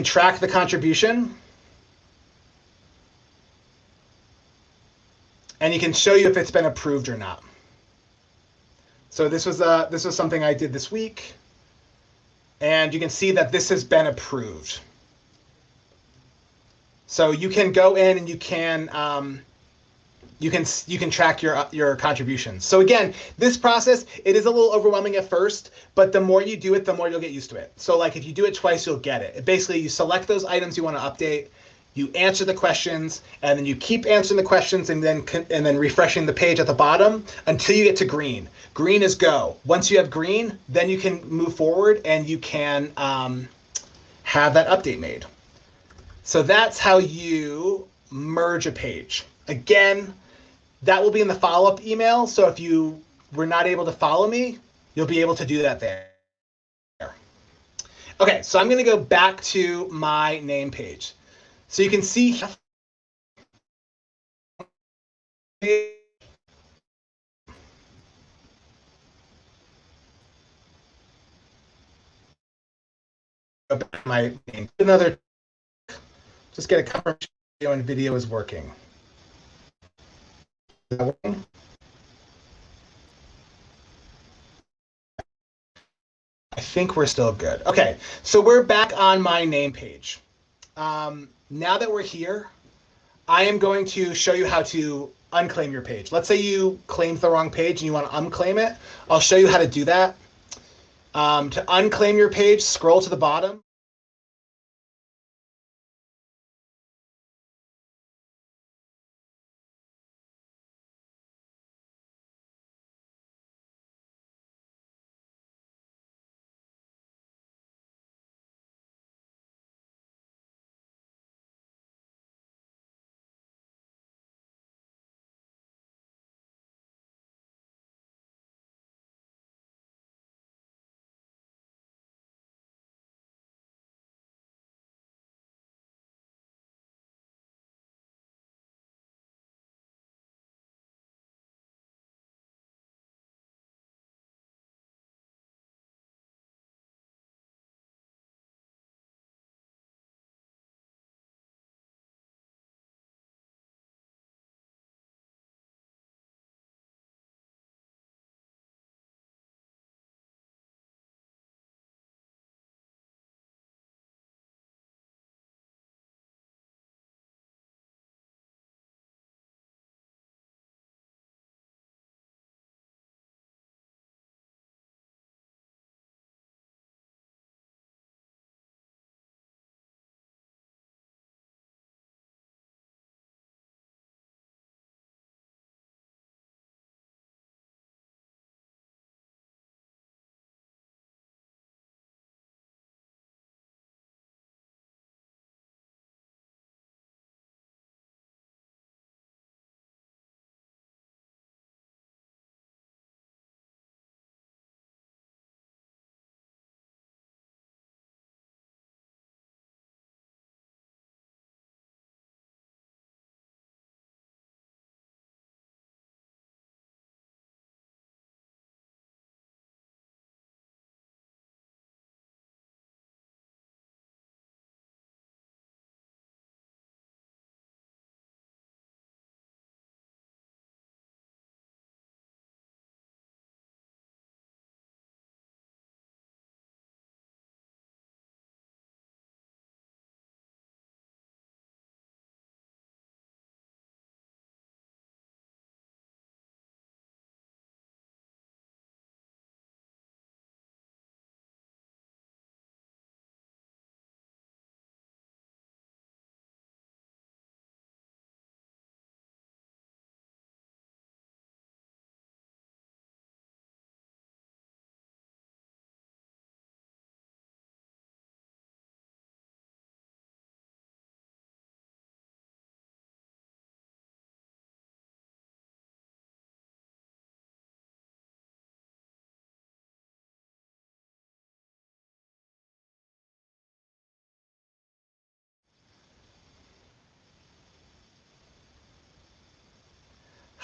S15: track the contribution. And you can show you if it's been approved or not. So this was something I did this week. And you can see that this has been approved. So you can go in and you can track your contributions. So again, this process, it is a little overwhelming at first, but the more you do it, the more you'll get used to it. So like if you do it twice, you'll get it. Basically, you select those items you want to update, you answer the questions, and then you keep answering the questions and then refreshing the page at the bottom until you get to green. Green is go. Once you have green, then you can move forward and you can have that update made. So that's how you merge a page. Again, that will be in the follow-up email. So if you were not able to follow me, you'll be able to do that there. Okay, so I'm going to go back to my name page. So you can see my name. Another, just get a confirmation and video is working. Is that working? I think we're still good. Okay, so we're back on my name page. Now that we're here, I am going to show you how to unclaim your page. Let's say you claimed the wrong page and you want to unclaim it. I'll show you how to do that. To unclaim your page, scroll to the bottom.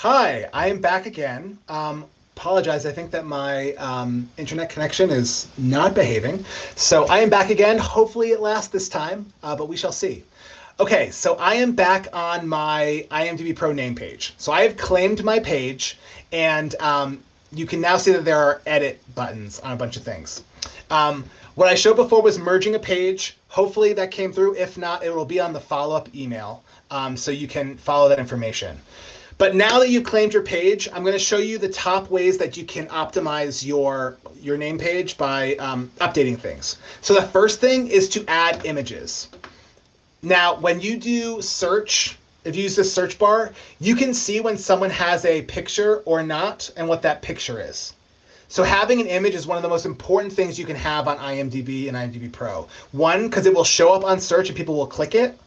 S15: Hi, I am back again. Apologize, I think that my internet connection is not behaving. So I am back again. Hopefully it lasts this time, but we shall see. Okay, so I am back on my IMDbPro name page. So I have claimed my page, and you can now see that there are edit buttons on a bunch of things. What I showed before was merging a page. Hopefully that came through. If not, it will be on the follow-up email, so you can follow that information. But now that you've claimed your page, I'm going to show you the top ways that you can optimize your name page by updating things. So the first thing is to add images. Now, when you do search, if you use the search bar, you can see when someone has a picture or not and what that picture is. So having an image is one of the most important things you can have on IMDb and IMDbPro. One, because it will show up on search and people will click it.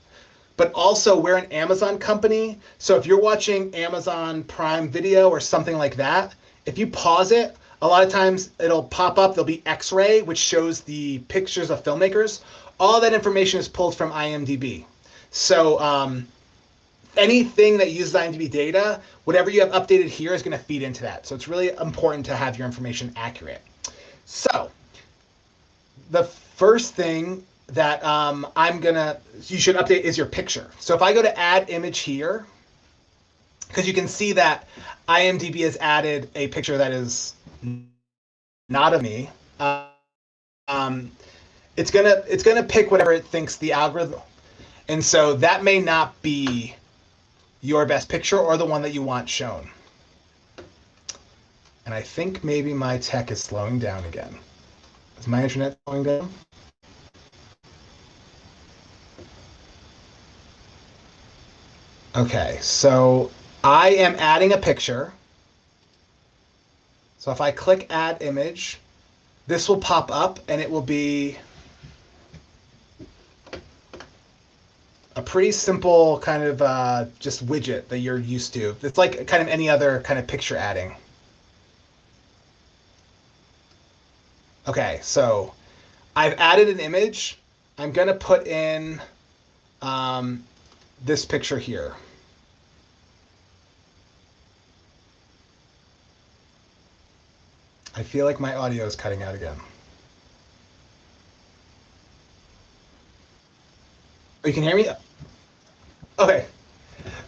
S15: But also, we're an Amazon company, so if you're watching Amazon Prime Video or something like that, if you pause it, a lot of times it'll pop up, there'll be X-ray, which shows the pictures of filmmakers. All that information is pulled from IMDb. So anything that uses IMDb data, whatever you have updated here is going to feed into that. So it's really important to have your information accurate. So the first thing that you should update is your picture. So if I go to add image here, because you can see that IMDb has added a picture that is not of me, it's gonna pick whatever it thinks the algorithm, and so that may not be your best picture or the one that you want shown. And I think maybe my tech is slowing down again. Is my internet slowing down? Okay, so I am adding a picture. So if I click add image, this will pop up and it will be a pretty simple kind of just widget that you're used to. It's like kind of any other kind of picture adding. Okay, so I've added an image. I'm going to put in this picture here. I feel like my audio is cutting out again. You can hear me? Okay,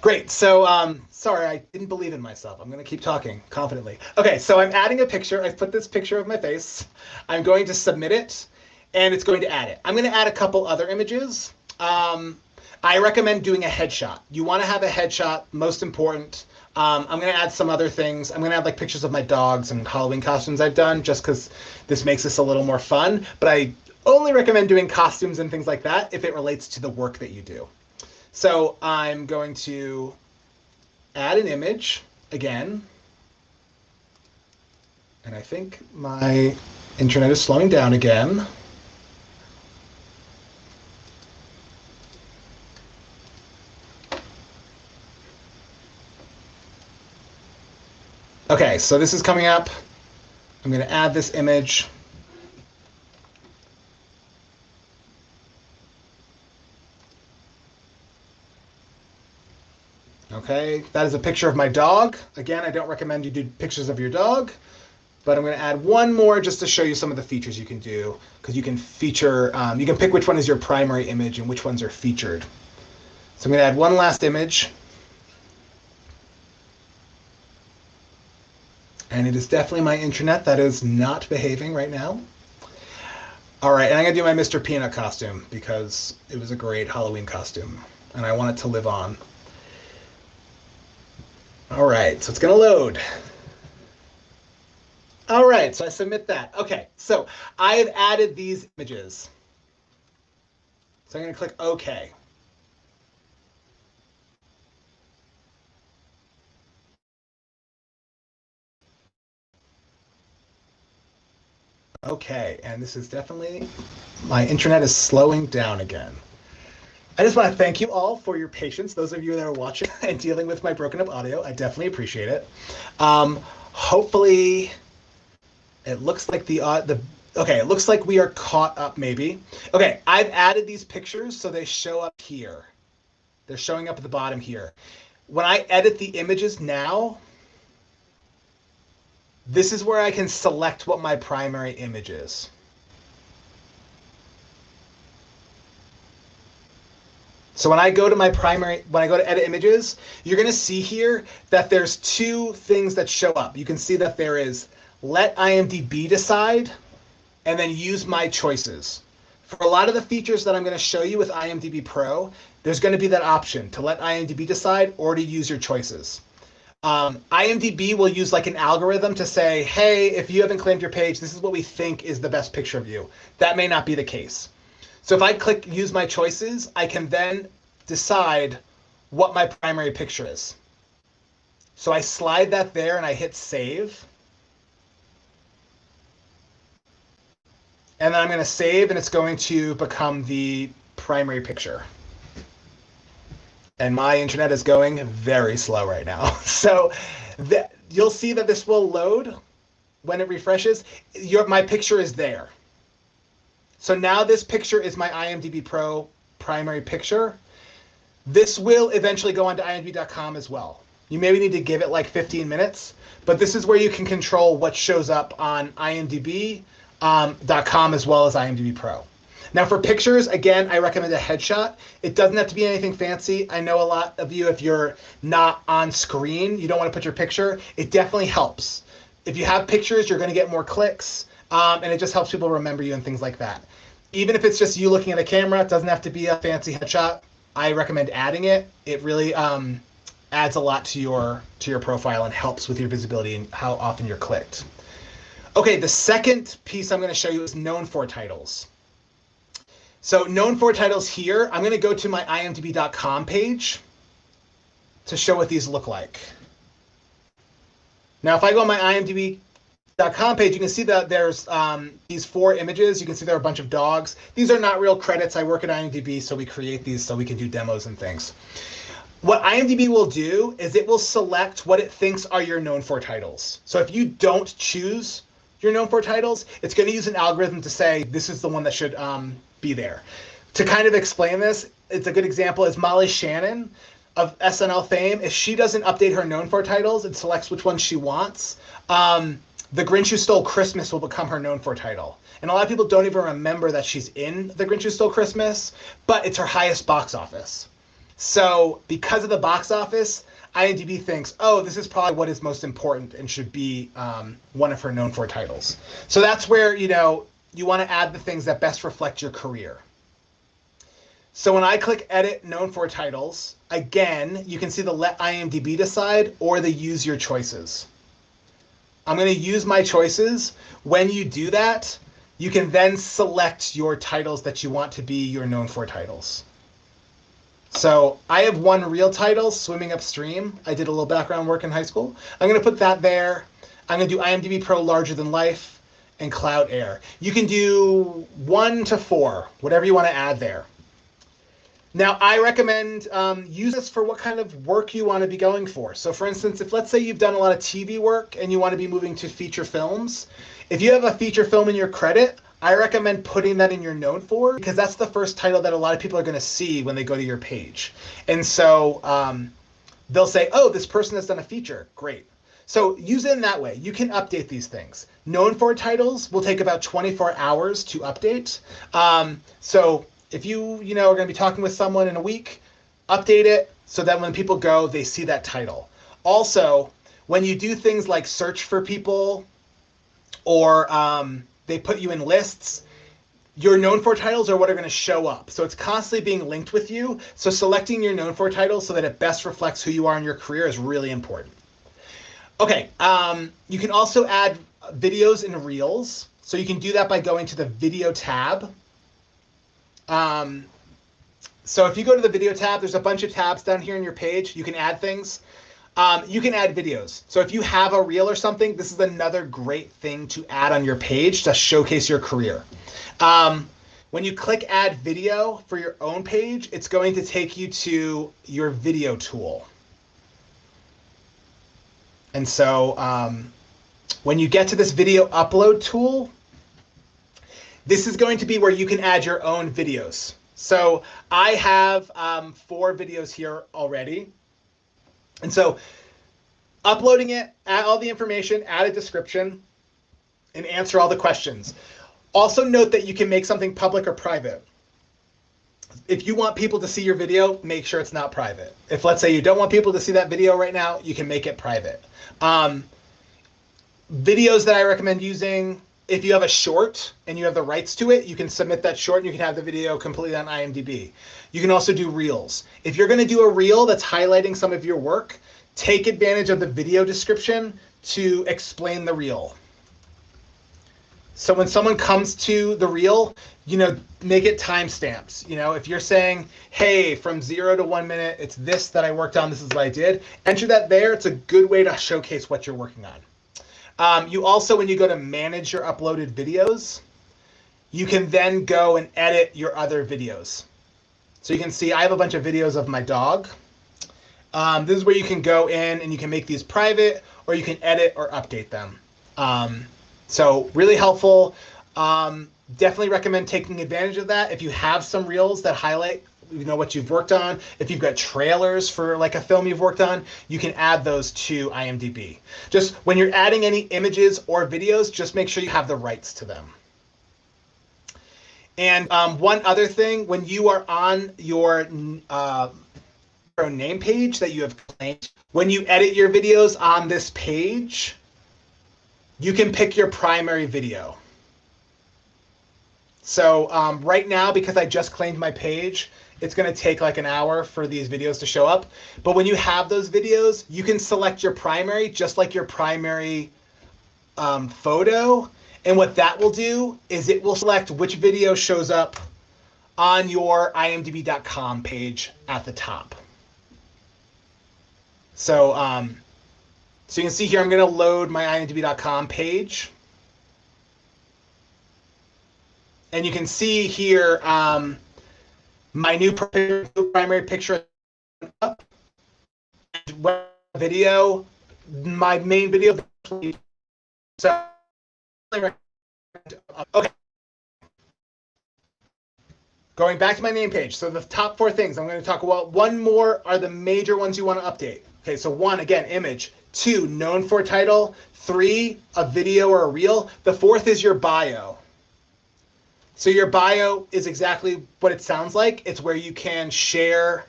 S15: great. So sorry, I didn't believe in myself. I'm going to keep talking confidently. Okay, so I'm adding a picture. I've put this picture of my face. I'm going to submit it, and it's going to add it. I'm going to add a couple other images. I recommend doing a headshot. You want to have a headshot, most important. I'm going to add some other things. I'm going to add like pictures of my dogs and Halloween costumes I've done just because this makes this a little more fun. But I only recommend doing costumes and things like that if it relates to the work that you do. So I'm going to add an image again. And I think my internet is slowing down again. Okay, so this is coming up. I'm going to add this image. Okay, that is a picture of my dog. Again, I don't recommend you do pictures of your dog, but I'm going to add one more just to show you some of the features you can do, because you can feature, you can pick which one is your primary image and which ones are featured. So I'm going to add one last image. And it is definitely my internet that is not behaving right now. All right, and I'm going to do my Mr. Peanut costume because it was a great Halloween costume, and I want it to live on. All right, so it's going to load. All right, so I submit that. Okay, so I have added these images. So I'm going to click OK. Okay, and this is definitely, my internet is slowing down again. I just want to thank you all for your patience, those of you that are watching and dealing with my broken up audio. I definitely appreciate it. Hopefully, it looks like okay, it looks like we are caught up maybe. Okay, I've added these pictures so they show up here. They're showing up at the bottom here. when I edit the images now, this is where I can select what my primary image is. So when I go to edit images, you're going to see here that there's two things that show up. You can see that there is let IMDb decide and then use my choices. For a lot of the features that I'm going to show you with IMDbPro, there's going to be that option to let IMDb decide or to use your choices. IMDb will use like an algorithm to say, hey, if you haven't claimed your page, this is what we think is the best picture of you. That may not be the case. So if I click use my choices, I can then decide what my primary picture is. So I slide that there and I hit save. And then I'm going to save and it's going to become the primary picture. And my internet is going very slow right now. So you'll see that this will load when it refreshes. My picture is there. So now this picture is my IMDbPro primary picture. This will eventually go onto IMDb.com as well. You maybe need to give it like 15 minutes, but this is where you can control what shows up on IMDb.com as well as IMDbPro. Now for pictures, again, I recommend a headshot. It doesn't have to be anything fancy. I know a lot of you, if you're not on screen, you don't want to put your picture. It definitely helps. If you have pictures, you're going to get more clicks. And it just helps people remember you and things like that. Even if it's just you looking at a camera, it doesn't have to be a fancy headshot. I recommend adding it. It really adds a lot to your profile and helps with your visibility and how often you're clicked. Okay, the second piece I'm going to show you is known for titles. So known for titles here, I'm going to go to my IMDb.com page to show what these look like. Now, if I go on my IMDb.com page, you can see that there's these 4 images. You can see there are a bunch of dogs. These are not real credits. I work at IMDb, so we create these so we can do demos and things. What IMDb will do is it will select what it thinks are your known for titles. So if you don't choose your known for titles, it's going to use an algorithm to say this is the one that should be there. To kind of explain this, it's a good example is Molly Shannon of SNL fame. If she doesn't update her known for titles and selects which ones she wants, The Grinch Who Stole Christmas will become her known for title. And a lot of people don't even remember that she's in The Grinch Who Stole Christmas, but it's her highest box office. So because of the box office, IMDb thinks, oh, this is probably what is most important and should be one of her known for titles. So that's where, you want to add the things that best reflect your career. So when I click edit known for titles, again, you can see the let IMDb decide or the use your choices. I'm going to use my choices. When you do that, you can then select your titles that you want to be your known for titles. So I have one real title, Swimming Upstream. I did a little background work in high school. I'm going to put that there. I'm going to do IMDbPro Larger Than Life and Cloud Air. You can do 1 to 4, whatever you want to add there. Now, I recommend use this for what kind of work you want to be going for. So for instance, if let's say you've done a lot of TV work and you want to be moving to feature films, if you have a feature film in your credit, I recommend putting that in your known for because that's the first title that a lot of people are going to see when they go to your page. And so they'll say, oh, this person has done a feature. Great. So use it in that way. You can update these things. Known for titles will take about 24 hours to update. So if you are going to be talking with someone in a week, update it so that when people go, they see that title. Also, when you do things like search for people or they put you in lists, your known for titles are what are going to show up. So it's constantly being linked with you. So selecting your known for titles so that it best reflects who you are in your career is really important. Okay, you can also add videos and reels. So you can do that by going to the video tab. So if you go to the video tab, there's a bunch of tabs down here on your page. You can add things. You can add videos. So if you have a reel or something, this is another great thing to add on your page to showcase your career. When you click add video for your own page, it's going to take you to your video tool. And so when you get to this video upload tool, this is going to be where you can add your own videos. So I have 4 videos here already. And so uploading it, add all the information, add a description, and answer all the questions. Also note that you can make something public or private. If you want people to see your video, make sure it's not private. If, let's say, you don't want people to see that video right now, you can make it private. Videos that I recommend using, if you have a short and you have the rights to it, you can submit that short and you can have the video completely on IMDb. You can also do reels. If you're going to do a reel that's highlighting some of your work, take advantage of the video description to explain the reel. So when someone comes to the reel, make it timestamps. If you're saying, hey, from 0 to 1 minute, it's this that I worked on, this is what I did, enter that there. It's a good way to showcase what you're working on. You also, when you go to manage your uploaded videos, you can then go and edit your other videos. So you can see I have a bunch of videos of my dog. This is where you can go in and you can make these private, or you can edit or update them. So really helpful. Definitely recommend taking advantage of that. If you have some reels that highlight what you've worked on, if you've got trailers for like a film you've worked on, you can add those to IMDb. Just when you're adding any images or videos, just make sure you have the rights to them. And one other thing, when you are on your name page that you have claimed, when you edit your videos on this page, you can pick your primary video. So right now, because I just claimed my page, it's going to take like an hour for these videos to show up. But when you have those videos, you can select your primary, just like your primary photo. And what that will do is it will select which video shows up on your IMDb.com page at the top. So, so you can see here, I'm going to load my IMDb.com page. And you can see here my new primary picture up. And video, my main video. So, okay. Going back to my name page. So the top 4 things I'm going to talk about. One more are the major ones you want to update. Okay, so 1, again, image. 2, known for title. 3, a video or a reel. The 4th is your bio. So your bio is exactly what it sounds like. It's where you can share,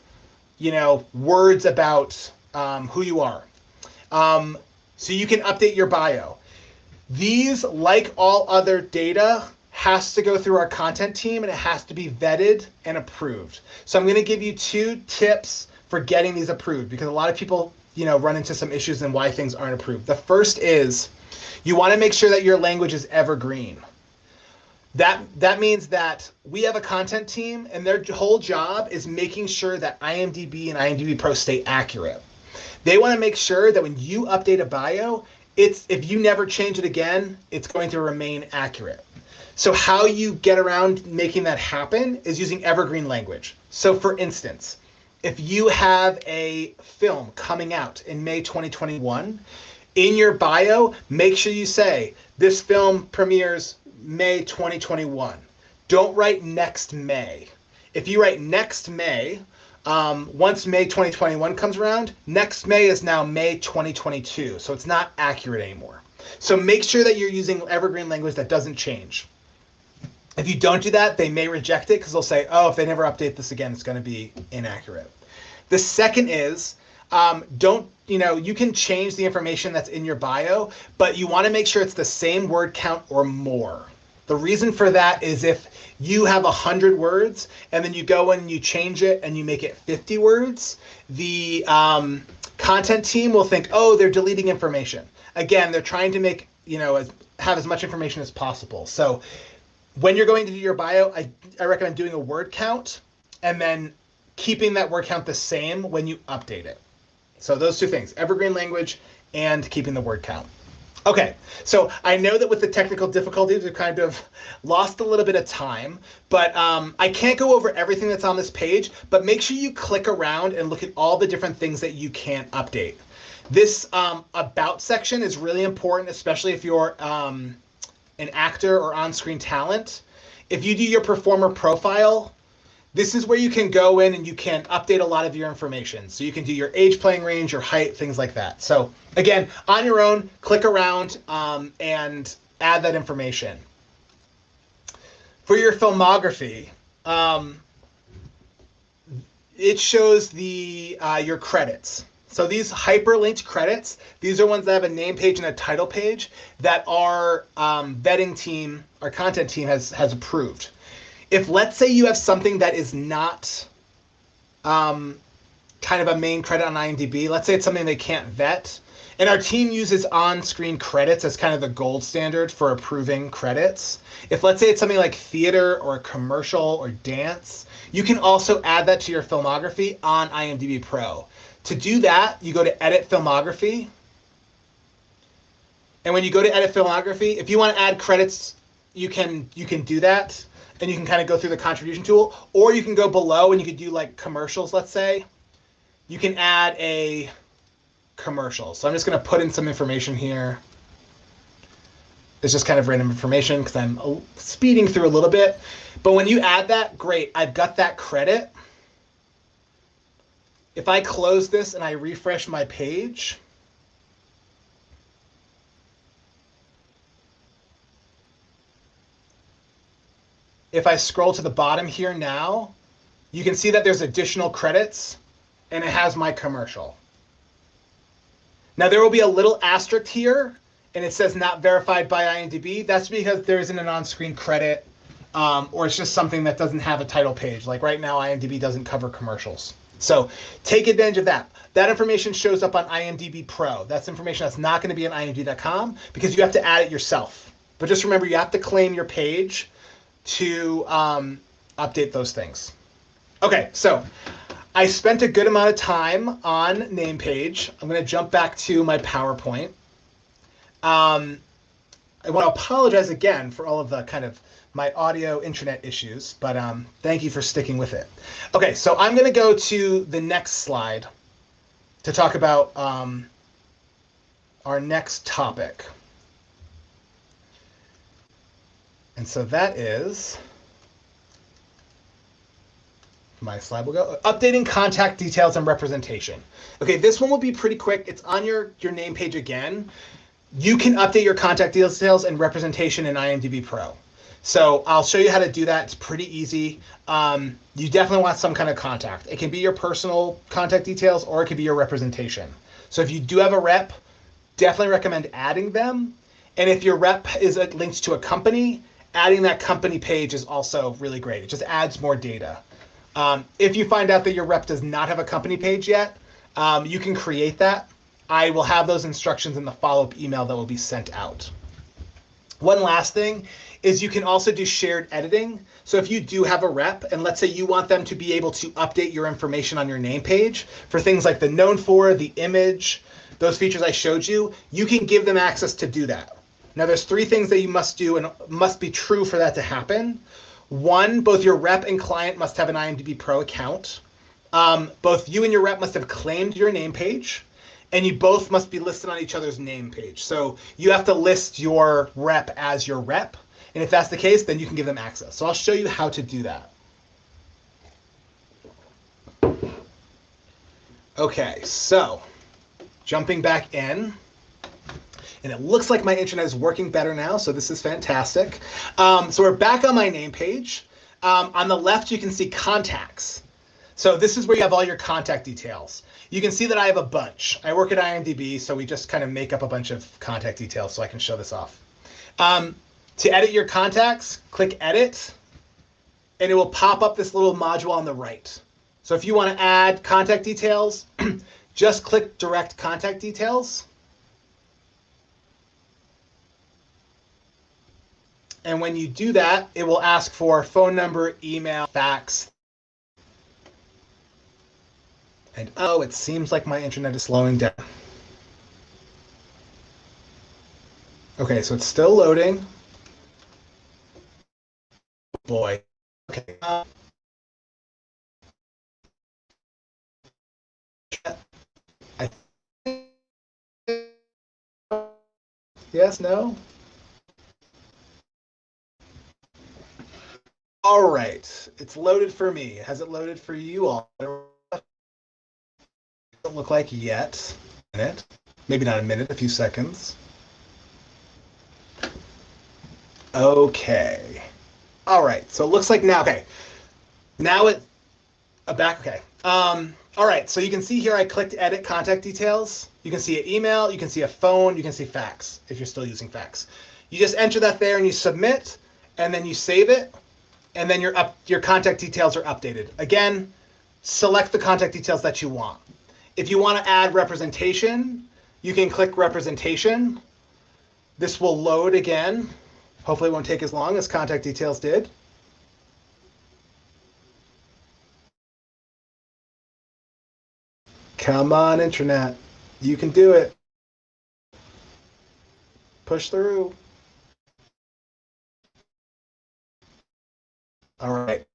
S15: words about who you are. So you can update your bio. These, like all other data, has to go through our content team and it has to be vetted and approved. So I'm going to give you 2 tips for getting these approved, because a lot of people, run into some issues and why things aren't approved. The first is you want to make sure that your language is evergreen. That means that we have a content team and their whole job is making sure that IMDb and IMDbPro stay accurate. They want to make sure that when you update a bio, if you never change it again, it's going to remain accurate. So how you get around making that happen is using evergreen language. So for instance, if you have a film coming out in May 2021, in your bio, make sure you say, this film premieres May 2021. Don't write next May. If you write next May, once May 2021 comes around, next May is now May 2022. So it's not accurate anymore. So make sure that you're using evergreen language that doesn't change. If you don't do that, they may reject it because they'll say, oh, if they never update this again, it's going to be inaccurate. The second is, you can change the information that's in your bio, but you want to make sure it's the same word count or more. The reason for that is if you have 100 words and then you go and you change it and you make it 50 words, the content team will think, oh, they're deleting information. Again, they're trying to make, have as much information as possible. So when you're going to do your bio, I recommend doing a word count and then keeping that word count the same when you update it. So those 2 things, evergreen language and keeping the word count. Okay, so I know that with the technical difficulties, we've kind of lost a little bit of time, but I can't go over everything that's on this page, but make sure you click around and look at all the different things that you can update. This about section is really important, especially if you're an actor or on-screen talent. If you do your performer profile, This is where you can go in and you can update a lot of your information. So you can do your age, playing range, your height, things like that. So again, on your own, click around and add that information. For your filmography, it shows your credits. So these hyperlinked credits, these are ones that have a name page and a title page that our vetting team, our content team has approved. If let's say you have something that is not kind of a main credit on IMDb, let's say it's something they can't vet, and our team uses on-screen credits as kind of the gold standard for approving credits. If let's say it's something like theater or commercial or dance, you can also add that to your filmography on IMDbPro. To do that, you go to Edit Filmography. And when you go to Edit Filmography, if you want to add credits, you can do that. And you can kind of go through the contribution tool, or you can go below and you could do like commercials, let's say. You can add a commercial. So I'm just going to put in some information here. It's just kind of random information because I'm speeding through a little bit. But when you add that, great, I've got that credit. If I close this and I refresh my page, if I scroll to the bottom here now, you can see that there's additional credits and it has my commercial. Now there will be a little asterisk here and it says not verified by IMDb. That's because there isn't an on-screen credit or it's just something that doesn't have a title page. Like right now, IMDb doesn't cover commercials. So take advantage of that. That information shows up on IMDbPro. That's information that's not going to be on IMDb.com because you have to add it yourself. But just remember, you have to claim your page to update those things. Okay, so I spent a good amount of time on name page. I'm going to jump back to my PowerPoint. I want to apologize again for all of the kind of my audio internet issues, but thank you for sticking with it. Okay, so I'm going to go to the next slide to talk about our next topic. And so that is, my slide will go, updating contact details and representation. Okay, this one will be pretty quick. It's on your name page again. You can update your contact details and representation in IMDbPro. So I'll show you how to do that. It's pretty easy. You definitely want some kind of contact. It can be your personal contact details or it could be your representation. So if you do have a rep, definitely recommend adding them. And if your rep is linked to a company, adding that company page is also really great. It just adds more data. If you find out that your rep does not have a company page yet, you can create that. I will have those instructions in the follow-up email that will be sent out. One last thing is you can also do shared editing. So if you do have a rep, and let's say you want them to be able to update your information on your name page for things like the known for, the image, those features I showed you, you can give them access to do that. Now there's 3 things that you must do and must be true for that to happen. 1, both your rep and client must have an IMDbPro account. Both you and your rep must have claimed your name page, and you both must be listed on each other's name page. So you have to list your rep as your rep, and if that's the case, then you can give them access. So I'll show you how to do that. Okay, so jumping back in. And it looks like my internet is working better now, so this is fantastic. So we're back on my name page. On the left, you can see contacts. So this is where you have all your contact details. You can see that I have a bunch. I work at IMDb, so we just kind of make up a bunch of contact details so I can show this off. To edit your contacts, click Edit, and it will pop up this little module on the right. So if you want to add contact details, just click Direct Contact Details. And when you do that, it will ask for phone number, email, fax. And oh, it seems like my internet is slowing down. Okay, so it's still loading. Boy. Okay. Yes, no? All right, it's loaded for me. Has it loaded for you all? Doesn't look like yet. A minute, maybe not a minute, a few seconds. Okay. All right, so it looks like now, okay. Now back, okay. All right, so you can see here I clicked edit contact details. You can see an email, you can see a phone, you can see fax if you're still using fax. You just enter that there and you submit, and then you save it, and then your contact details are updated. Again, select the contact details that you want. If you want to add representation, you can click representation. This will load again. Hopefully it won't take as long as contact details did. Come on, internet. You can do it. Push through. All right.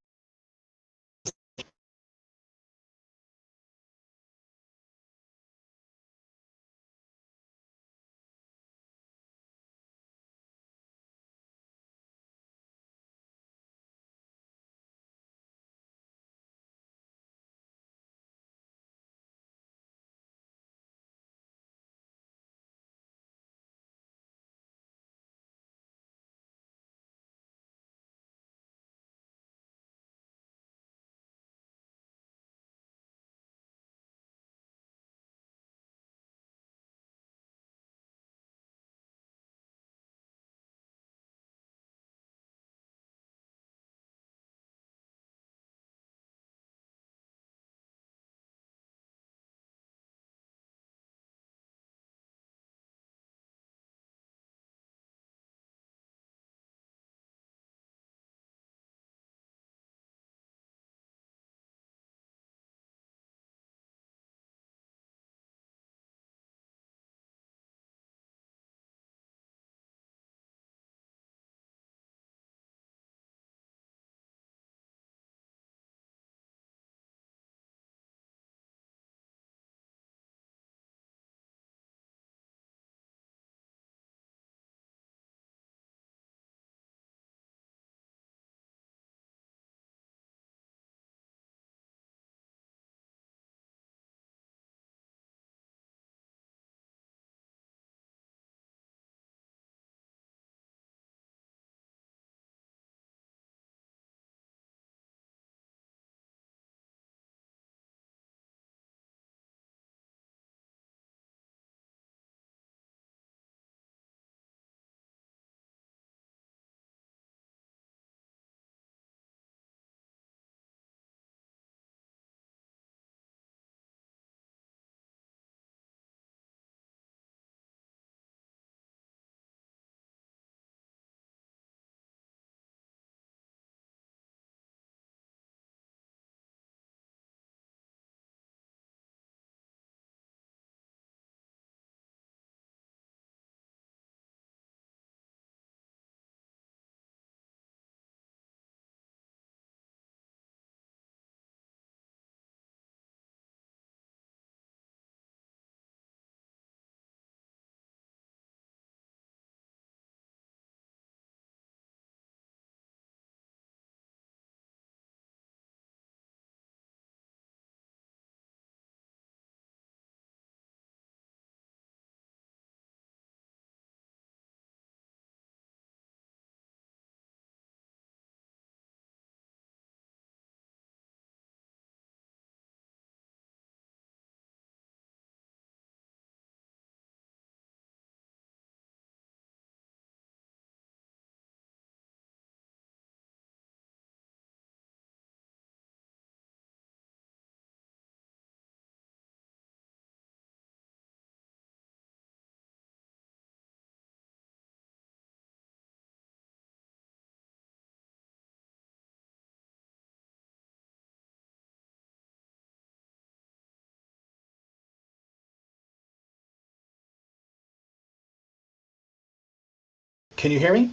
S15: Can you hear me?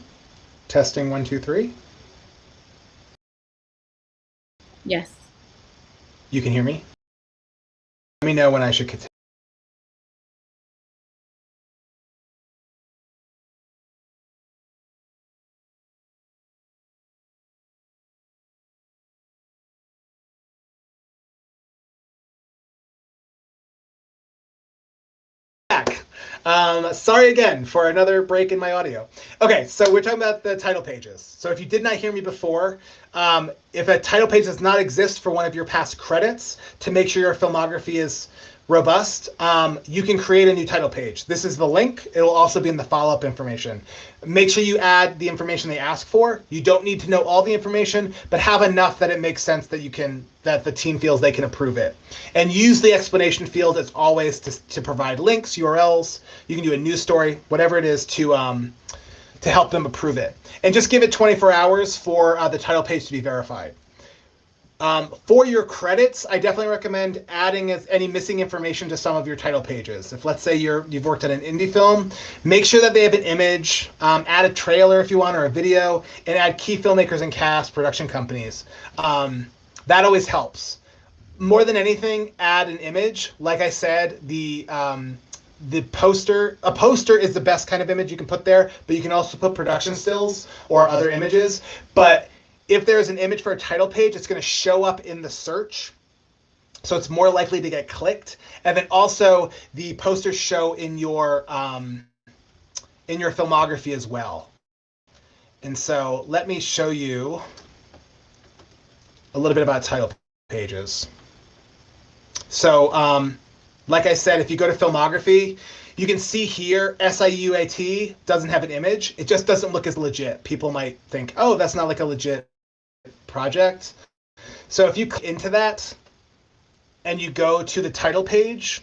S15: Testing 1, 2, 3.
S16: Yes.
S15: You can hear me? Let me know when I should continue. Sorry again for another break in my audio. Okay, so we're talking about the title pages. So if you did not hear me before, if a title page does not exist for one of your past credits, to make sure your filmography is robust, you can create a new title page. This is the link. It will also be in the follow-up information. Make sure you add the information they ask for. You don't need to know all the information, but have enough that it makes sense that that the team feels they can approve it. And use the explanation field as always to provide links, URLs. You can do a news story, whatever it is to help them approve it. And just give it 24 hours for the title page to be verified. For your credits, I definitely recommend adding any missing information to some of your title pages. If, let's say, you've worked on an indie film, make sure that they have an image, add a trailer if you want, or a video, and add key filmmakers and cast, production companies. That always helps. More than anything, add an image. Like I said, a poster is the best kind of image you can put there, but you can also put production stills or other images. But if there's an image for a title page, it's going to show up in the search, so it's more likely to get clicked. And then also the posters show in your filmography as well. And so let me show you a little bit about title pages. So like I said, if you go to filmography, you can see here SIUAT doesn't have an image. It just doesn't look as legit. People might think, oh, that's not like a legit project. So if you click into that and you go to the title page,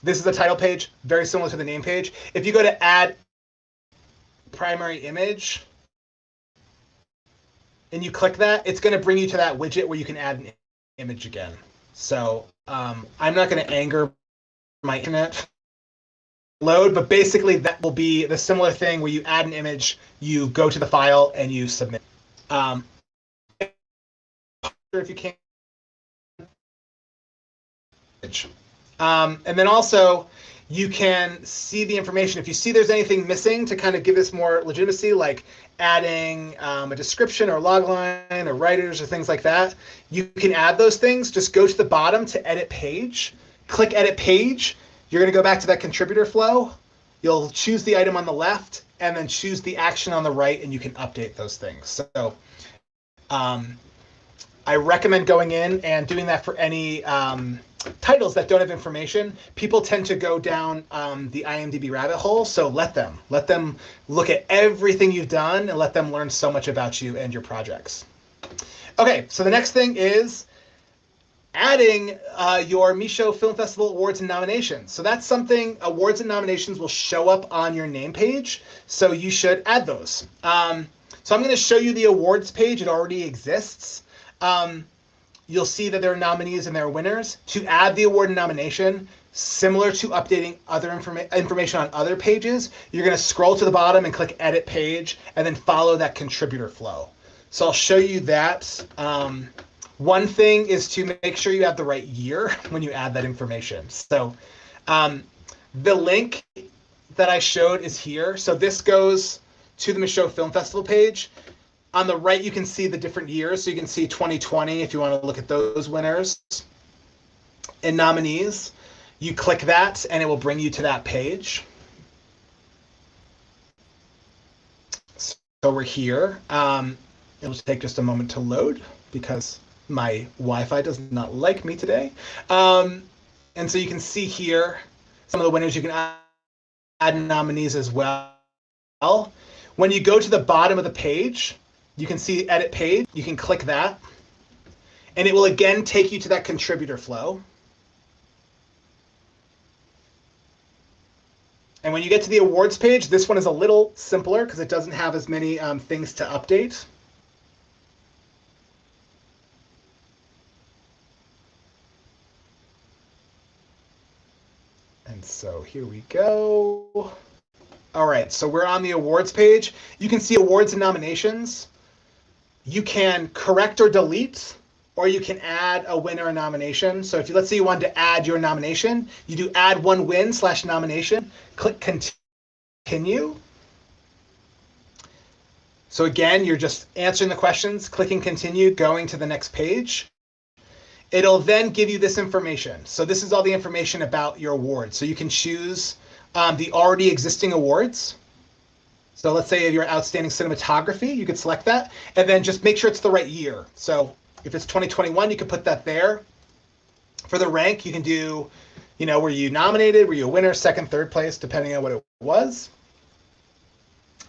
S15: this is the title page, very similar to the name page. If you go to add primary image and you click that, it's going to bring you to that widget where you can add an image again. So I'm not going to anger my internet load, but basically that will be the similar thing where you add an image, you go to the file and you submit. If you can. And then also you can see the information. If you see there's anything missing to kind of give this more legitimacy, like adding a description or log line or writers or things like that, you can add those things. Just go to the bottom to edit page, click edit page. You're going to go back to that contributor flow. You'll choose the item on the left and then choose the action on the right, and you can update those things. So I recommend going in and doing that for any titles that don't have information. People tend to go down the IMDb rabbit hole, so let them look at everything you've done and let them learn so much about you and your projects. Okay, so the next thing is adding your Michaud Film Festival awards and nominations. So that's something, awards and nominations will show up on your name page, so you should add those. So I'm going to show you the awards page. It already exists. You'll see that there are nominees and there are winners. To add the award and nomination, similar to updating other information on other pages, you're going to scroll to the bottom and click edit page and then follow that contributor flow. So I'll show you that. One thing is to make sure you have the right year when you add that information. So the link that I showed is here. So this goes to the Michaud Film Festival page. On the right, you can see the different years. So you can see 2020 if you want to look at those winners and nominees. You click that and it will bring you to that page. So we're here. It'll take just a moment to load because my Wi-Fi does not like me today. And so you can see here some of the winners. You can add nominees as well. When you go to the bottom of the page, you can see edit page. You can click that. And it will again take you to that contributor flow. And when you get to the awards page, this one is a little simpler because it doesn't have as many things to update. And so here we go. All right, so we're on the awards page. You can see awards and nominations. You can correct or delete, or you can add a winner or nomination. So if let's say you wanted to add your nomination, you do add one win / nomination, click continue. So again, you're just answering the questions, clicking continue, going to the next page. It'll then give you this information. So this is all the information about your award. So you can choose the already existing awards. So let's say you're outstanding cinematography, you could select that, and then just make sure it's the right year. So if it's 2021, you can put that there. For the rank, you can do, were you nominated, were you a winner, second, third place, depending on what it was.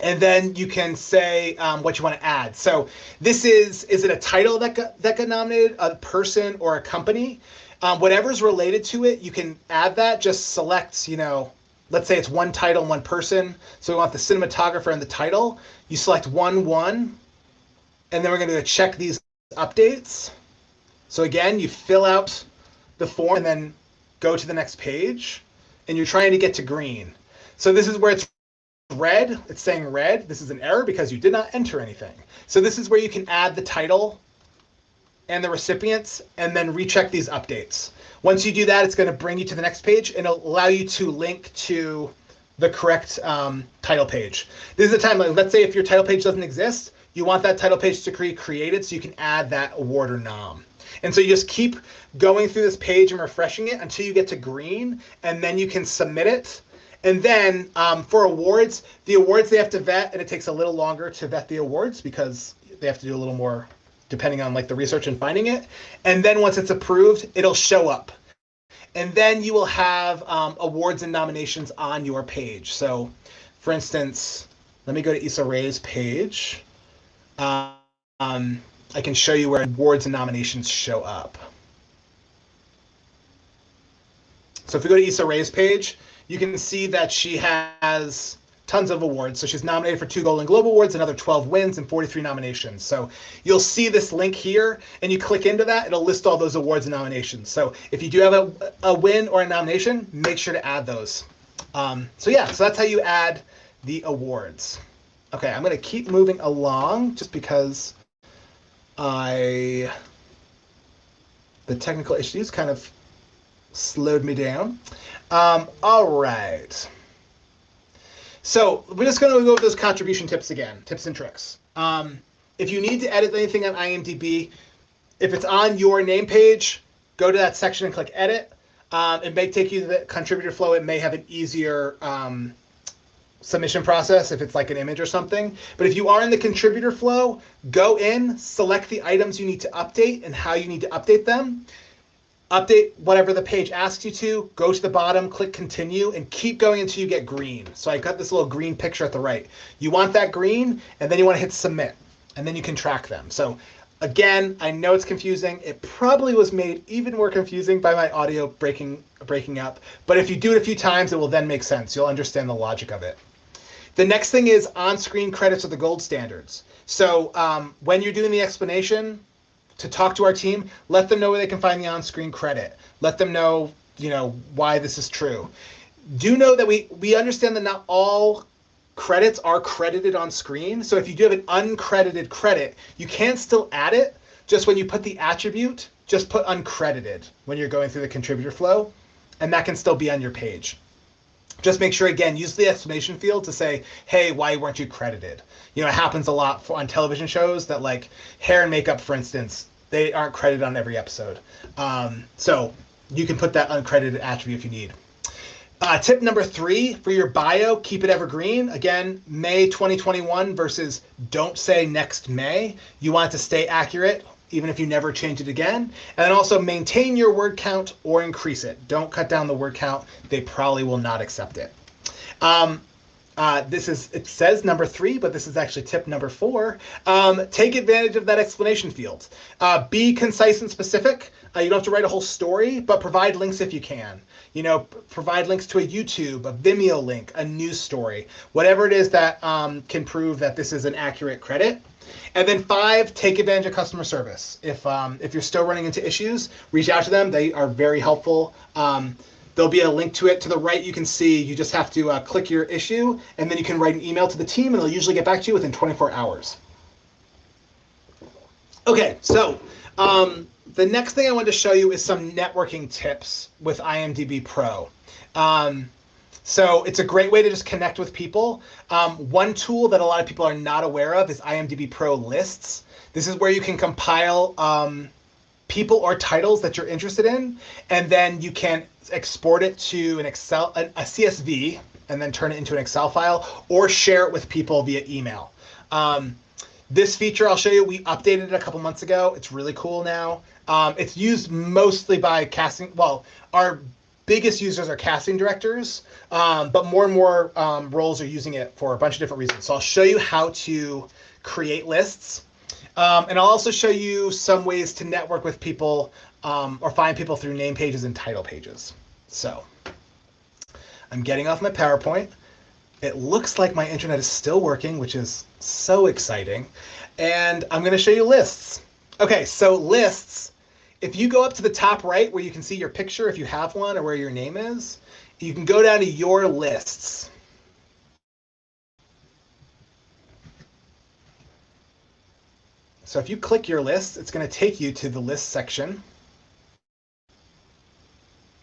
S15: And then you can say what you want to add. So this is it a title that got nominated, a person, or a company? Whatever's related to it, you can add that. Just select, let's say it's one title and one person. So we want the cinematographer and the title. You select 1-1, and then we're going to check these updates. So again, you fill out the form and then go to the next page, and you're trying to get to green. So this is where it's red. It's saying red. This is an error because you did not enter anything. So this is where you can add the title and the recipients and then recheck these updates. Once you do that, it's going to bring you to the next page and it'll allow you to link to the correct title page. This is the time, let's say if your title page doesn't exist, you want that title page to be created so you can add that award or nom. And so you just keep going through this page and refreshing it until you get to green, and then you can submit it. And then for awards, the awards they have to vet, and it takes a little longer to vet the awards because they have to do a little more depending on like the research and finding it. And then once it's approved, it'll show up. And then you will have awards and nominations on your page. So for instance, let me go to Issa Rae's page. I can show you where awards and nominations show up. So if we go to Issa Rae's page, you can see that she has tons of awards. So she's nominated for 2 Golden Globe Awards, another 12 wins, and 43 nominations. So you'll see this link here, and you click into that, it'll list all those awards and nominations. So if you do have a win or a nomination, make sure to add those. So that's how you add the awards. Okay, I'm going to keep moving along just because the technical issues kind of slowed me down. All right. So we're just going to go over those contribution tips again, tips and tricks. If you need to edit anything on IMDb, if it's on your name page, go to that section and click edit. It may take you to the contributor flow. It may have an easier submission process if it's like an image or something. But if you are in the contributor flow, go in, select the items you need to update and how you need to update them. Update whatever the page asks you to, go to the bottom, click continue, and keep going until you get green. So I got this little green picture at the right. You want that green, and then you want to hit submit, and then you can track them. So again, I know it's confusing. It probably was made even more confusing by my audio breaking up. But if you do it a few times, it will then make sense. You'll understand the logic of it. The next thing is on-screen credits are the gold standards. So when you're doing the explanation, to talk to our team, let them know where they can find the on-screen credit. Let them know, why this is true. Do know that we understand that not all credits are credited on screen. So if you do have an uncredited credit, you can still add it. Just when you put the attribute, just put uncredited when you're going through the contributor flow, and that can still be on your page. Just make sure, again, use the explanation field to say, hey, why weren't you credited? It happens a lot on television shows that, like hair and makeup, for instance, they aren't credited on every episode. So you can put that uncredited attribute if you need. Tip number 3 for your bio, keep it evergreen. Again, May 2021 versus don't say next May. You want it to stay accurate, even if you never change it again. And then also maintain your word count or increase it. Don't cut down the word count. They probably will not accept it. It says number 3, but this is actually tip number 4. Take advantage of that explanation field. Be concise and specific. You don't have to write a whole story, but provide links if you can. Provide links to a YouTube, a Vimeo link, a news story, whatever it is that can prove that this is an accurate credit. And then 5, take advantage of customer service. If you're still running into issues, reach out to them. They are very helpful. There'll be a link to it to the right. You can see you just have to click your issue, and then you can write an email to the team, and they'll usually get back to you within 24 hours. Okay, so the next thing I wanted to show you is some networking tips with IMDbPro. So it's a great way to just connect with people. One tool that a lot of people are not aware of is IMDbPro lists. This is where you can compile people or titles that you're interested in, and then you can export it to a CSV, and then turn it into an Excel file, or share it with people via email. This feature I'll show you, we updated it a couple months ago. It's really cool now. It's used mostly by casting, well, our biggest users are casting directors, but more and more roles are using it for a bunch of different reasons. So I'll show you how to create lists. And I'll also show you some ways to network with people or find people through name pages and title pages. So I'm getting off my PowerPoint. It looks like my internet is still working, which is so exciting. And I'm going to show you lists. Okay, so lists. If you go up to the top right where you can see your picture, if you have one, or where your name is, you can go down to your lists. So if you click your list, it's going to take you to the list section.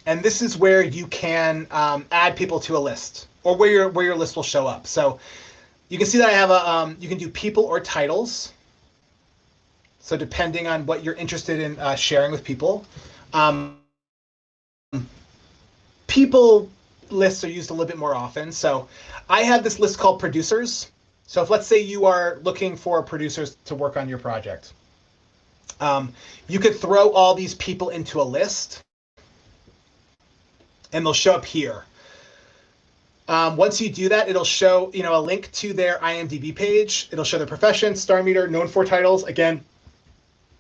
S15: And this is where you can add people to a list, or where your list will show up. So you can see that I have you can do people or titles. So depending on what you're interested in sharing with people. People lists are used a little bit more often. So I have this list called producers. So if, let's say, you are looking for producers to work on your project, you could throw all these people into a list, and they'll show up here. Once you do that, it'll show a link to their IMDb page. It'll show their profession, star meter, known for titles. Again,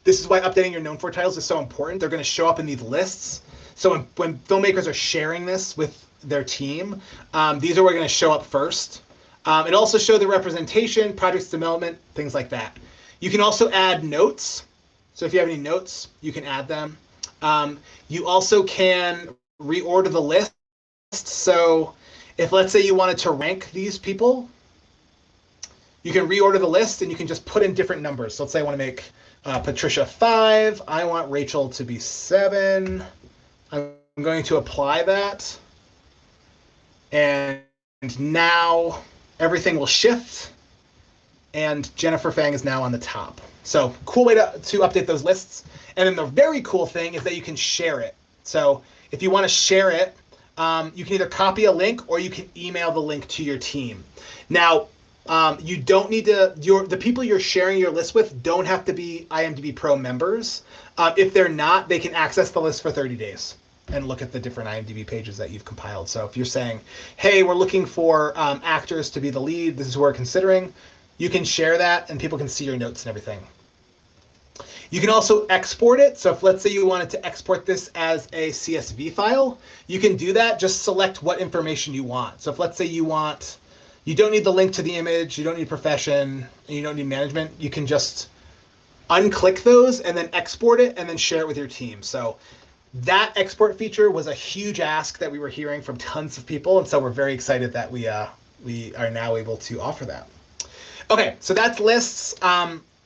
S15: this is why updating your known for titles is so important. They're going to show up in these lists. So when filmmakers are sharing this with their team, these are going to show up first. It also shows the representation, project development, things like that. You can also add notes. So if you have any notes, you can add them. You also can reorder the list. So if, let's say, you wanted to rank these people, you can reorder the list, and you can just put in different numbers. So let's say I want to make Patricia 5. I want Rachel to be 7. I'm going to apply that. And now everything will shift, and Jennifer Fang is now on the top. So cool way to update those lists. And then the very cool thing is that you can share it. So if you want to share it, you can either copy a link, or you can email the link to your team. Now, you don't need to, the people you're sharing your list with don't have to be IMDbPro members. If they're not, they can access the list for 30 days and look at the different IMDb pages that you've compiled. So if you're saying, hey, we're looking for actors to be the lead, this is who we're considering, you can share that, and people can see your notes and everything. You can also export it. So if, let's say, you wanted to export this as a CSV file, you can do that. Just select what information you want. So if, let's say, you don't need the link to the image, you don't need profession, and you don't need management, you can just unclick those and then export it and then share it with your team. So that export feature was a huge ask that we were hearing from tons of people, and so we're very excited that we are now able to offer that. Okay, so that's lists.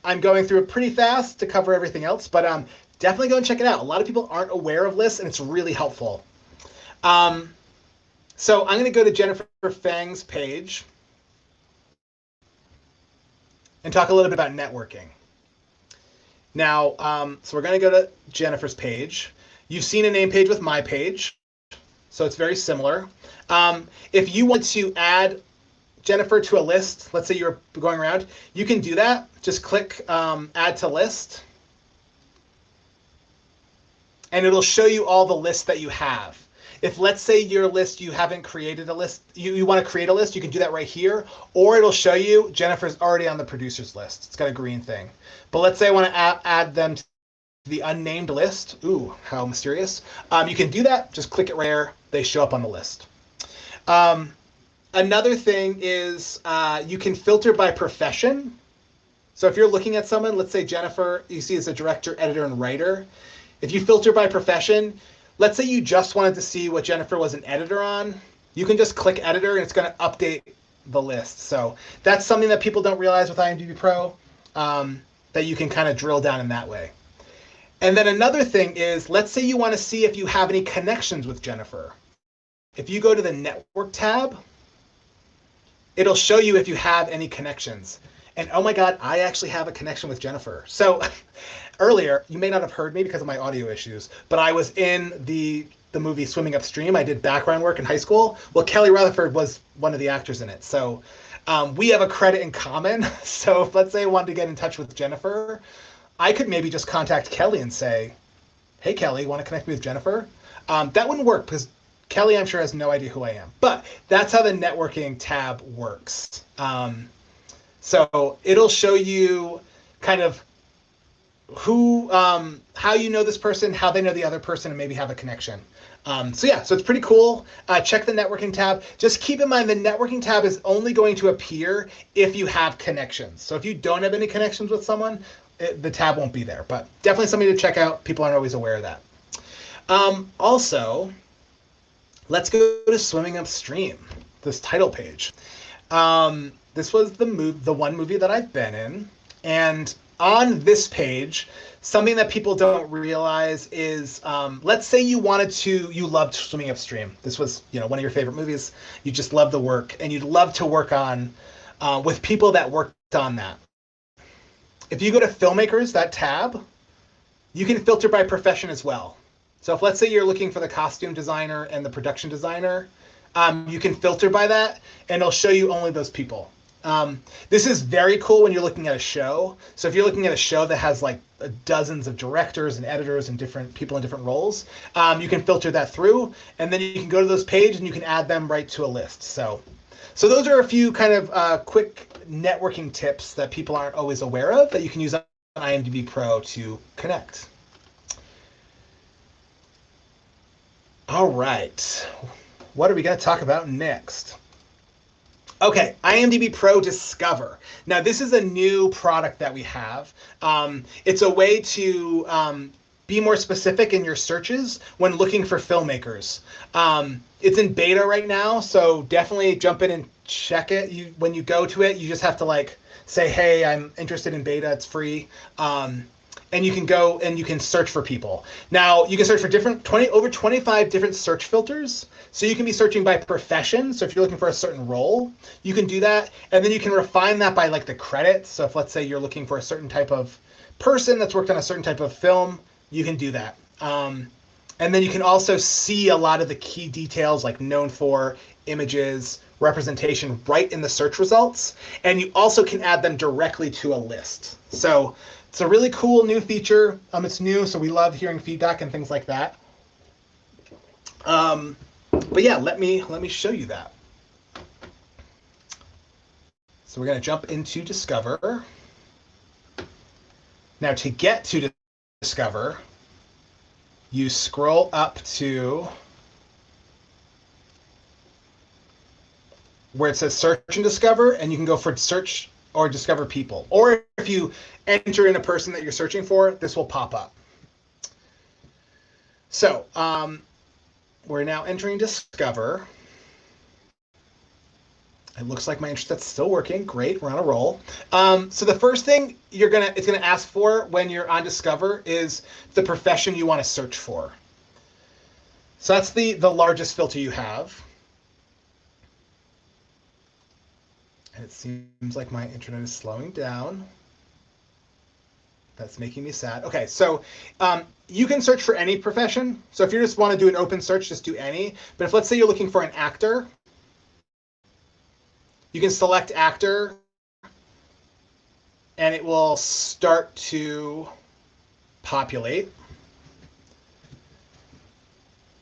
S15: I'm going through it pretty fast to cover everything else, but definitely go and check it out. A lot of people aren't aware of lists, and it's really helpful. So I'm going to go to Jennifer Fang's page and talk a little bit about networking. Now, so we're going to go to Jennifer's page. You've seen a name page with my page, so it's very similar. If you want to add Jennifer to a list, let's say you're going around, you can do that. Just click Add to List, and it'll show you all the lists that you have. If, let's say, your list, you haven't created a list, you want to create a list, you can do that right here, or it'll show you Jennifer's already on the producers list. It's got a green thing. But let's say I want to add them to the unnamed list. Ooh, how mysterious. You can do that. Just click it right there. They show up on the list. Another thing is you can filter by profession. So if you're looking at someone, let's say Jennifer, you see as a director, editor, and writer. If you filter by profession, let's say you just wanted to see what Jennifer was an editor on, you can just click editor and it's going to update the list. So that's something that people don't realize with IMDbPro, that you can kind of drill down in that way. And then another thing is, let's say you want to see if you have any connections with Jennifer. If you go to the network tab, it'll show you if you have any connections. And oh my God, I actually have a connection with Jennifer. So earlier, you may not have heard me because of my audio issues, but I was in the movie Swimming Upstream. I did background work in high school. Well, Kelly Rutherford was one of the actors in it. So we have a credit in common. So if, let's say I wanted to get in touch with Jennifer, I could maybe just contact Kelly and say, hey, Kelly, want to connect me with Jennifer? That wouldn't work because Kelly, I'm sure, has no idea who I am. But that's how the networking tab works. So it'll show you kind of who, how you know this person, how they know the other person, and maybe have a connection. So it's pretty cool. Check the networking tab. Just keep in mind the networking tab is only going to appear if you have connections. So if you don't have any connections with someone, the tab won't be there. But definitely something to check out. People aren't always aware of that. Also, let's go to Swimming Upstream, this title page. This was the one movie that I've been in. And on this page, something that people don't realize is, let's say you loved Swimming Upstream. This was, one of your favorite movies. You just love the work, and you'd love to work on with people that worked on that. If you go to Filmmakers, that tab, you can filter by profession as well. So if, let's say, you're looking for the costume designer and the production designer, you can filter by that, and it'll show you only those people. This is very cool when you're looking at a show. So if you're looking at a show that has like dozens of directors and editors and different people in different roles, you can filter that through, and then you can go to those pages and you can add them right to a list. So those are a few kind of quick networking tips that people aren't always aware of that you can use on IMDbPro to connect. All right, what are we going to talk about next? Okay, IMDbPro Discover. Now, this is a new product that we have. It's a way to be more specific in your searches when looking for filmmakers. It's in beta right now, so definitely jump in and check it. When you go to it, you just have to say, hey, I'm interested in beta, it's free. And you can go and you can search for people. Now, you can search for over 25 different search filters. So you can be searching by profession. So if you're looking for a certain role, you can do that. And then you can refine that by the credits. So if, let's say, you're looking for a certain type of person that's worked on a certain type of film, you can do that. And then you can also see a lot of the key details like known for, images, representation right in the search results. And you also can add them directly to a list. So it's a really cool new feature. It's new, so we love hearing feedback and things like that. But yeah, let me show you that. So we're going to jump into Discover. Now, to get to Discover, you scroll up to where it says Search and Discover, and you can go for Search or Discover People. Or if you enter in a person that you're searching for, this will pop up. So we're now entering Discover. It looks like my internet's still working. Great, we're on a roll. So the first thing it's gonna ask for when you're on Discover is the profession you want to search for. So that's the largest filter you have. And it seems like my internet is slowing down. That's making me sad. Okay, so you can search for any profession. So if you just want to do an open search, just do any. But if, let's say, you're looking for an actor, you can select actor, and it will start to populate.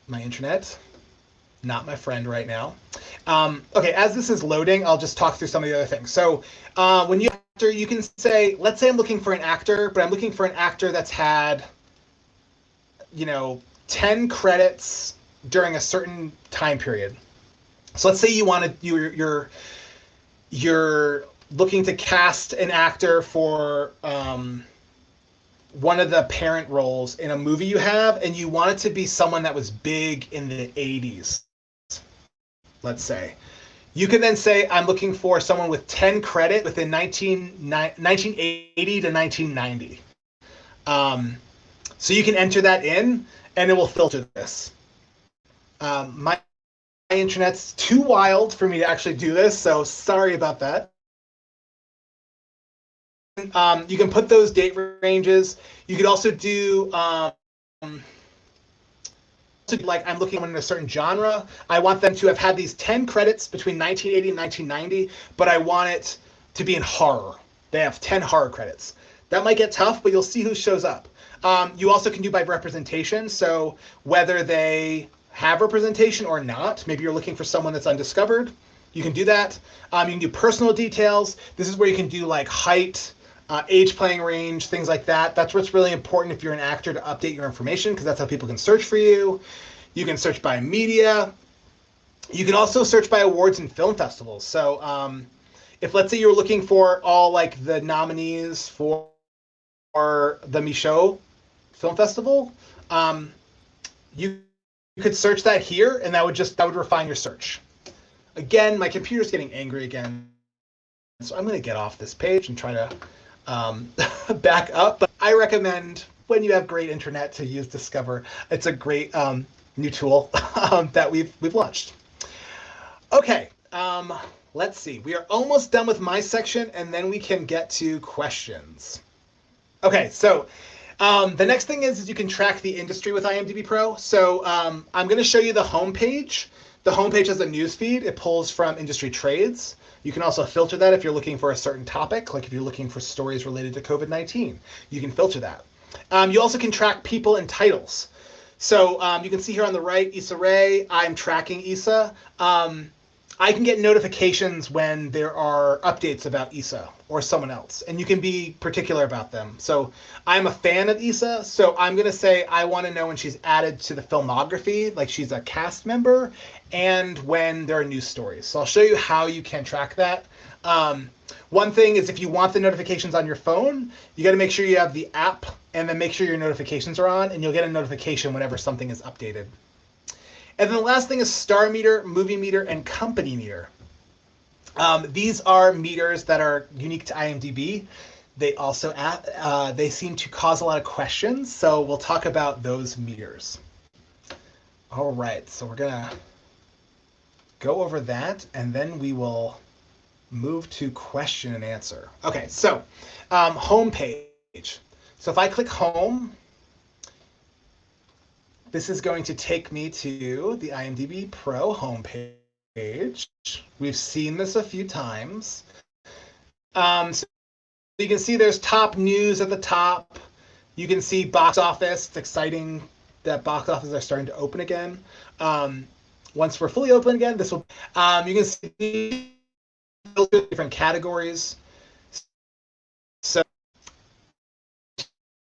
S15: My internet, not my friend right now. Okay, as this is loading, I'll just talk through some of the other things. So when you can say, let's say I'm looking for an actor, but I'm looking for an actor that's had, 10 credits during a certain time period. So let's say you're looking to cast an actor for one of the parent roles in a movie you have, and you want it to be someone that was big in the 80s, let's say. You can then say, I'm looking for someone with 10 credit within 1980 to 1990. So you can enter that in, and it will filter this. My internet's too wild for me to actually do this, so sorry about that. you can put those date ranges. You could also do like I'm looking in a certain genre. I want them to have had these 10 credits between 1980 and 1990, but I want it to be in horror. They have 10 horror credits. That might get tough, but you'll see who shows up. You also can do by representation, so whether they have representation or not. Maybe you're looking for someone that's undiscovered. You can do that. You can do personal details. This is where you can do like height, age, playing range, things like that. That's what's really important if you're an actor, to update your information, because that's how people can search for you. You can search by media. You can also search by awards and film festivals. So if, let's say, you're looking for all like the nominees for the Michaud Film Festival, you could search that here, and that would refine your search. Again, my computer's getting angry again, so I'm going to get off this page and try to back up. But I recommend, when you have great internet, to use Discover. It's a great new tool that we've launched. Okay, let's see. We are almost done with my section, and then we can get to questions. Okay, so the next thing is you can track the industry with IMDbPro. So I'm going to show you the homepage. The homepage has a news feed. It pulls from industry trades. You can also filter that if you're looking for a certain topic, like if you're looking for stories related to COVID-19. You can filter that. You also can track people and titles. So you can see here on the right, Issa Rae. I'm tracking Issa. I can get notifications when there are updates about Issa or someone else, and you can be particular about them. So I'm a fan of Issa, so I'm going to say I want to know when she's added to the filmography, like she's a cast member, and when there are news stories. So I'll show you how you can track that. One thing is, if you want the notifications on your phone, you got to make sure you have the app, and then make sure your notifications are on, and you'll get a notification whenever something is updated. And then the last thing is Star Meter, Movie Meter, and Company Meter. These are meters that are unique to IMDb. They also they seem to cause a lot of questions, so we'll talk about those meters. All right, so we're gonna go over that, and then we will move to question and answer. Okay, so home page. So if I click home, this is going to take me to the IMDbPro homepage. We've seen this a few times. So you can see there's top news at the top. You can see box office. It's exciting that box offices are starting to open again. Once we're fully open again, this will. You can see different categories. So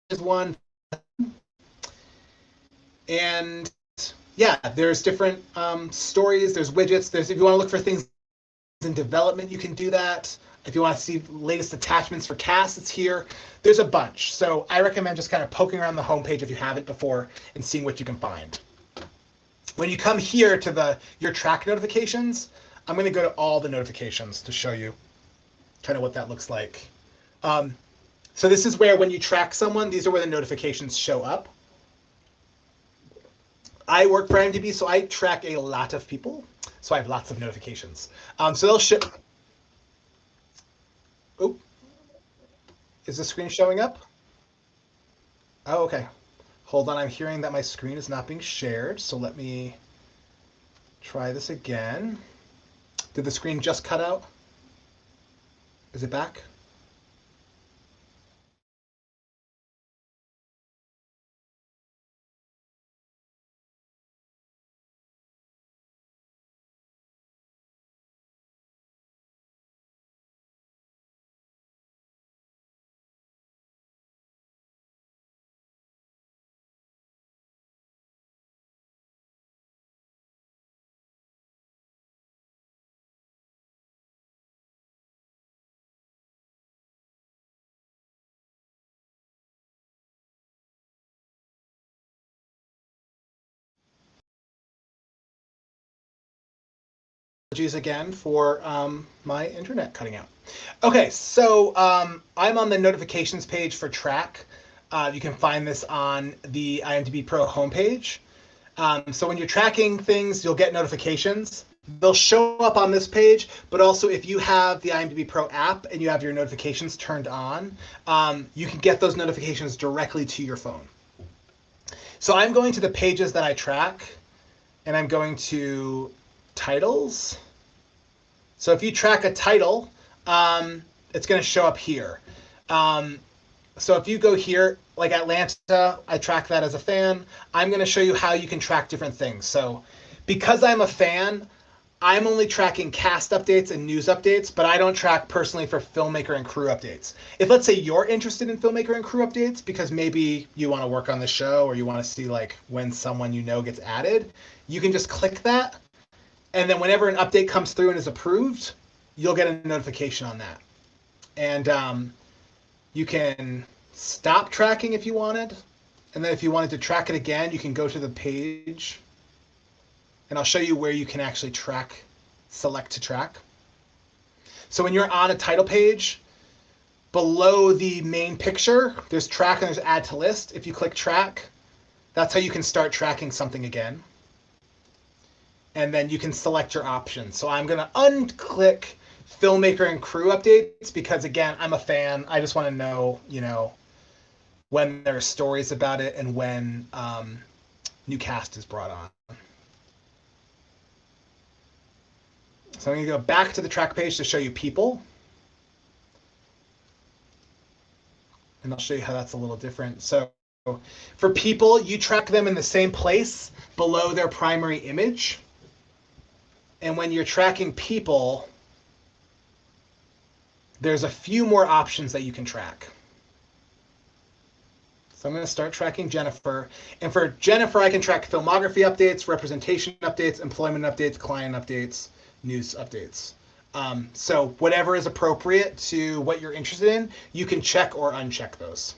S15: there's one. And yeah, there's different stories, there's widgets, if you want to look for things in development, you can do that. If you want to see latest attachments for cast, it's here. There's a bunch. So I recommend just kind of poking around the homepage if you haven't before and seeing what you can find. When you come here to your track notifications, I'm going to go to all the notifications to show you kind of what that looks like. So this is where, when you track someone, these are where the notifications show up. I work for IMDb, so I track a lot of people, so I have lots of notifications. So they'll show. Oh, is the screen showing up? Oh, okay. Hold on, I'm hearing that my screen is not being shared, so let me try this again. Did the screen just cut out? Is it back? Apologies again for my internet cutting out. Okay, so I'm on the notifications page for track. You can find this on the IMDbPro homepage. So when you're tracking things, you'll get notifications. They'll show up on this page, but also if you have the IMDb Pro app and you have your notifications turned on, you can get those notifications directly to your phone. So I'm going to the pages that I track, and I'm going to titles. So if you track a title, it's going to show up here. So if you go here, like Atlanta, I track that as a fan. I'm going to show you how you can track different things. So because I'm a fan, I'm only tracking cast updates and news updates, but I don't track personally for filmmaker and crew updates. If let's say you're interested in filmmaker and crew updates because maybe you want to work on the show or you want to see like when someone you know gets added, you can just click that. And then whenever an update comes through and is approved, you'll get a notification on that. And you can stop tracking if you wanted. And then if you wanted to track it again, you can go to the page. And I'll show you where you can actually track, select to track. So when you're on a title page, below the main picture, there's track and there's add to list. If you click track, that's how you can start tracking something again. And then you can select your options. So I'm going to unclick filmmaker and crew updates because, again, I'm a fan. I just want to know, you know, when there are stories about it and when new cast is brought on. So I'm going to go back to the track page to show you people. And I'll show you how that's a little different. So for people, you track them in the same place below their primary image. And when you're tracking people, there's a few more options that you can track. So I'm going to start tracking Jennifer. And for Jennifer, I can track filmography updates, representation updates, employment updates, client updates, news updates. So whatever is appropriate to what you're interested in, you can check or uncheck those.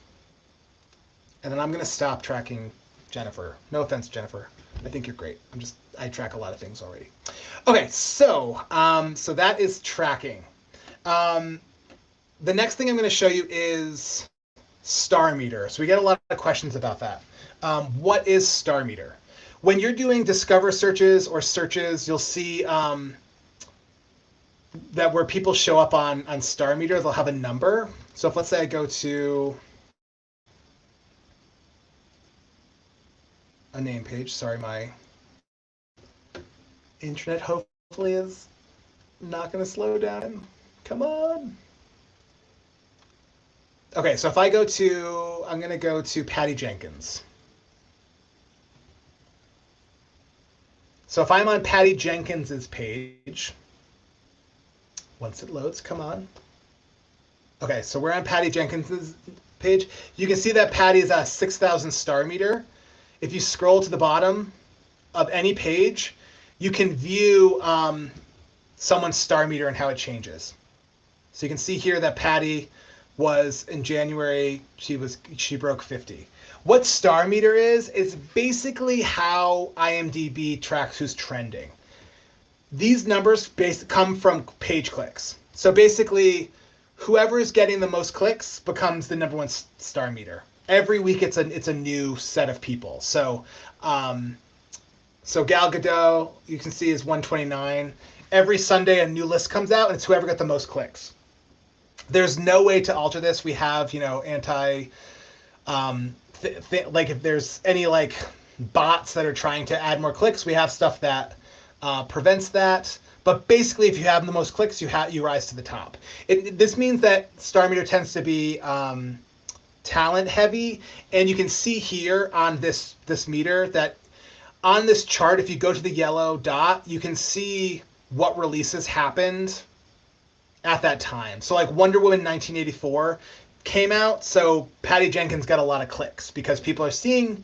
S15: And then I'm going to stop tracking Jennifer. No offense, Jennifer. I think you're great. I track a lot of things already. Okay, so so that is tracking. The next thing I'm going to show you is star meter. So we get a lot of questions about that. What is star meter? When you're doing discover searches or searches, you'll see that where people show up on star meter, they'll have a number. So if let's say I go to a name page, sorry, my internet hopefully is not going to slow down. Come on. Okay, so if I go to, I'm going to go to Patty Jenkins. So if I'm on Patty Jenkins's page, once it loads, come on. Okay, so we're on Patty Jenkins's page. You can see that Patty is a 6,000 star meter. If you scroll to the bottom of any page, you can view someone's star meter and how it changes. So you can see here that Patty was in January, she broke 50. What star meter is basically how IMDb tracks who's trending. These numbers come from page clicks. So basically, whoever is getting the most clicks becomes the #1 star meter. Every week, it's a new set of people. So, so Gal Gadot, you can see, is 129. Every Sunday, a new list comes out, and it's whoever got the most clicks. There's no way to alter this. We have, like if there's any like bots that are trying to add more clicks, we have stuff that prevents that. But basically, if you have the most clicks, you rise to the top. This means that star meter tends to be talent heavy, and you can see here on this meter that on this chart, if you go to the yellow dot, you can see what releases happened at that time. So like Wonder Woman 1984 came out, so Patty Jenkins got a lot of clicks because people are seeing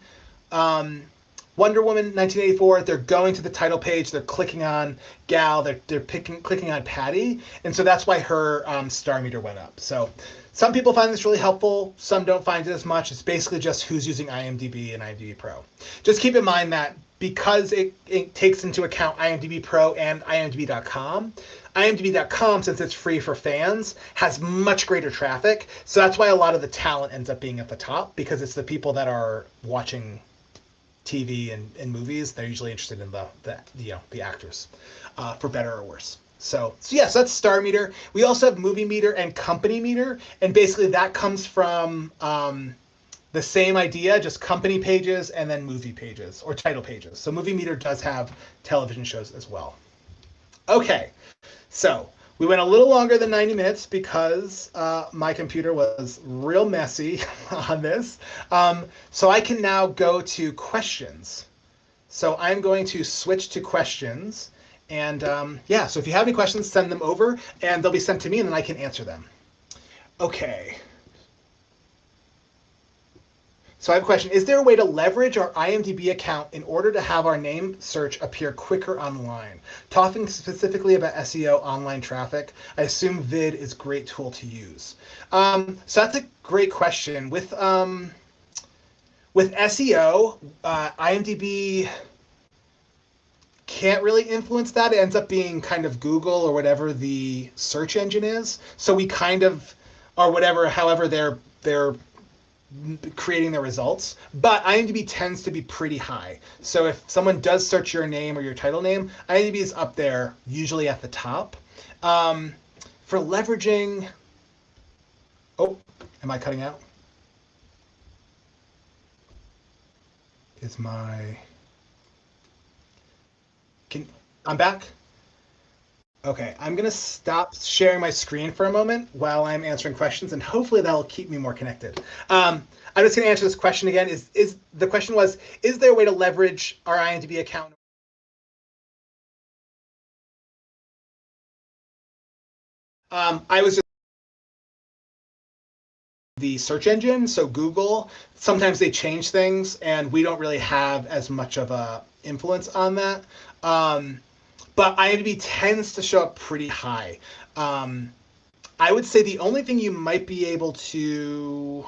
S15: Wonder Woman 1984, they're going to the title page, they're clicking on Gal, they're clicking on Patty, and so that's why her star meter went up. So some people find this really helpful, some don't find it as much. It's basically just who's using IMDb and IMDbPro. Just keep in mind that because it takes into account IMDbPro and IMDb.com, IMDb.com, since it's free for fans, has much greater traffic. So that's why a lot of the talent ends up being at the top, because it's the people that are watching TV and movies, they're usually interested in the actors, for better or worse. So yes, that's Star Meter. We also have Movie Meter and Company Meter, and basically that comes from the same idea, just company pages and then movie pages or title pages. So Movie Meter does have television shows as well. Okay, so we went a little longer than 90 minutes because my computer was real messy on this. So I can now go to questions. So I'm going to switch to questions. And yeah, so if you have any questions, send them over and they'll be sent to me and then I can answer them. Okay. So I have a question. Is there a way to leverage our IMDb account in order to have our name search appear quicker online? Talking specifically about SEO online traffic, I assume Vid is a great tool to use. So that's a great question. With SEO, IMDb can't really influence that. It ends up being kind of Google or whatever the search engine is. So we kind of, or whatever, however they're creating their results, but IMDb tends to be pretty high. So if someone does search your name or your title name, IMDb is up there, usually at the top. For leveraging, oh, am I cutting out? I'm back? Okay, I'm gonna stop sharing my screen for a moment while I'm answering questions, and hopefully that'll keep me more connected. I'm just gonna answer this question again. The question was, is there a way to leverage our IMDb account? I was just the search engine, so Google, sometimes they change things and we don't really have as much of a influence on that. But IMDb tends to show up pretty high. I would say the only thing you might be able to,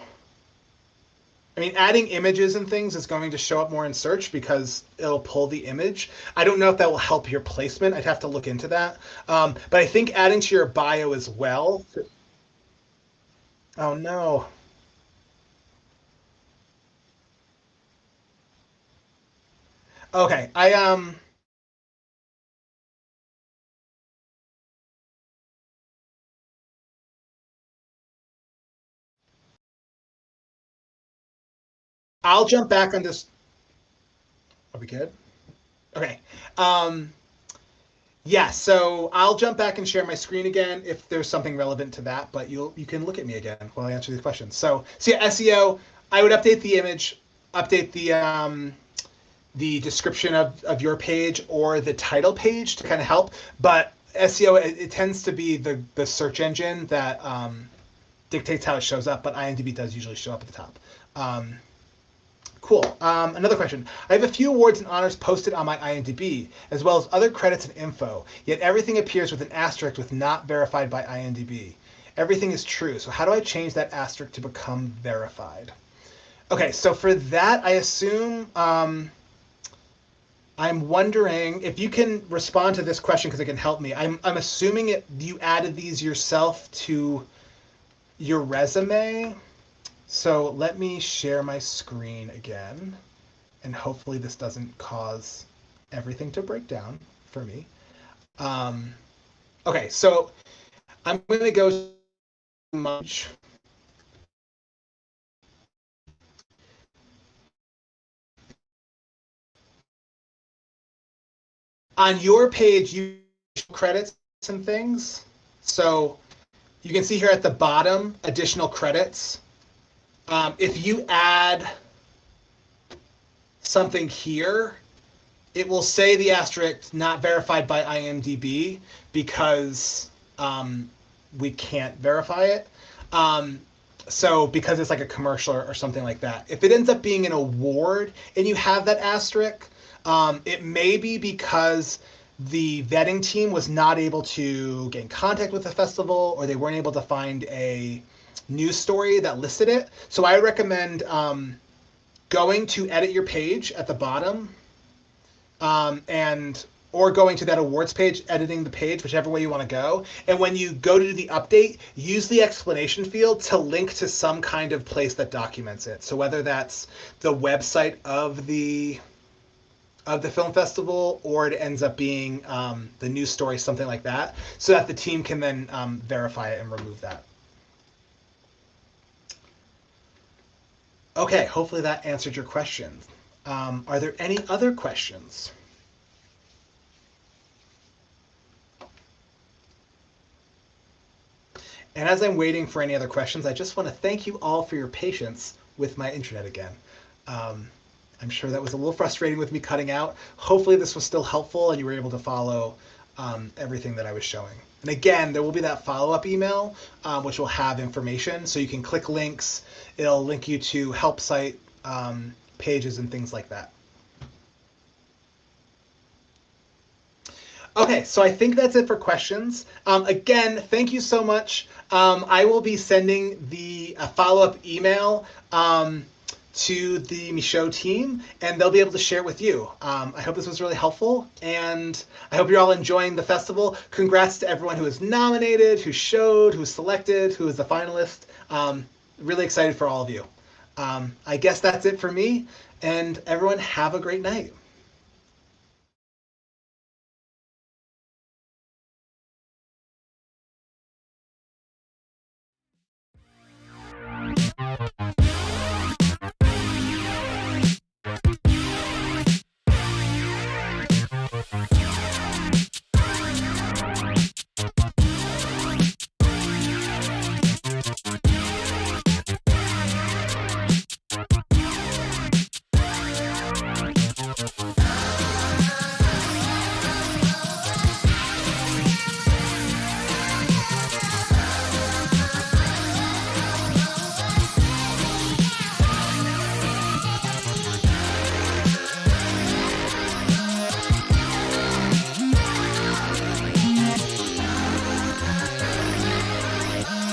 S15: I mean, adding images and things is going to show up more in search because it'll pull the image. I don't know if that will help your placement. I'd have to look into that. But I think adding to your bio as well. Oh no. Okay, I'll jump back on this. Are we good? Okay. Yeah, so I'll jump back and share my screen again if there's something relevant to that, but you can look at me again while I answer these questions. So yeah, SEO, I would update the image, update the description of your page or the title page to kind of help. But SEO, it tends to be the search engine that dictates how it shows up, but IMDb does usually show up at the top. Cool. Another question. I have a few awards and honors posted on my IMDb, as well as other credits and info, yet everything appears with an asterisk with not verified by IMDb. Everything is true, so how do I change that asterisk to become verified? Okay, so for that, I assume, I'm wondering if you can respond to this question because it can help me. I'm assuming you added these yourself to your resume. So let me share my screen again, and hopefully this doesn't cause everything to break down for me. Okay, so I'm going to go much. On your page, you show credits and things. So you can see here at the bottom, additional credits. If you add something here, it will say the asterisk not verified by IMDb because we can't verify it. So because it's like a commercial or something like that. If it ends up being an award and you have that asterisk, it may be because the vetting team was not able to get in contact with the festival, or they weren't able to find a news story that listed it. So I recommend going to edit your page at the bottom, or going to that awards page, editing the page, whichever way you want to go. And when you go to do the update, use the explanation field to link to some kind of place that documents it. So whether that's the website of the of the film festival, or it ends up being the news story, something like that, so that the team can then verify it and remove that. Okay, hopefully that answered your question. Are there any other questions? And as I'm waiting for any other questions, I just want to thank you all for your patience with my internet again. I'm sure that was a little frustrating with me cutting out. Hopefully this was still helpful and you were able to follow everything that I was showing. And again, there will be that follow-up email, which will have information. So you can click links. It'll link you to help site pages and things like that. Okay, so I think that's it for questions. Again, thank you so much. I will be sending the follow-up email to the Michaud team, and they'll be able to share it with you. I hope this was really helpful, and I hope you're all enjoying the festival. Congrats to everyone who was nominated, who showed, who was selected, who was the finalist. Really excited for all of you. I guess that's it for me, and everyone have a great night.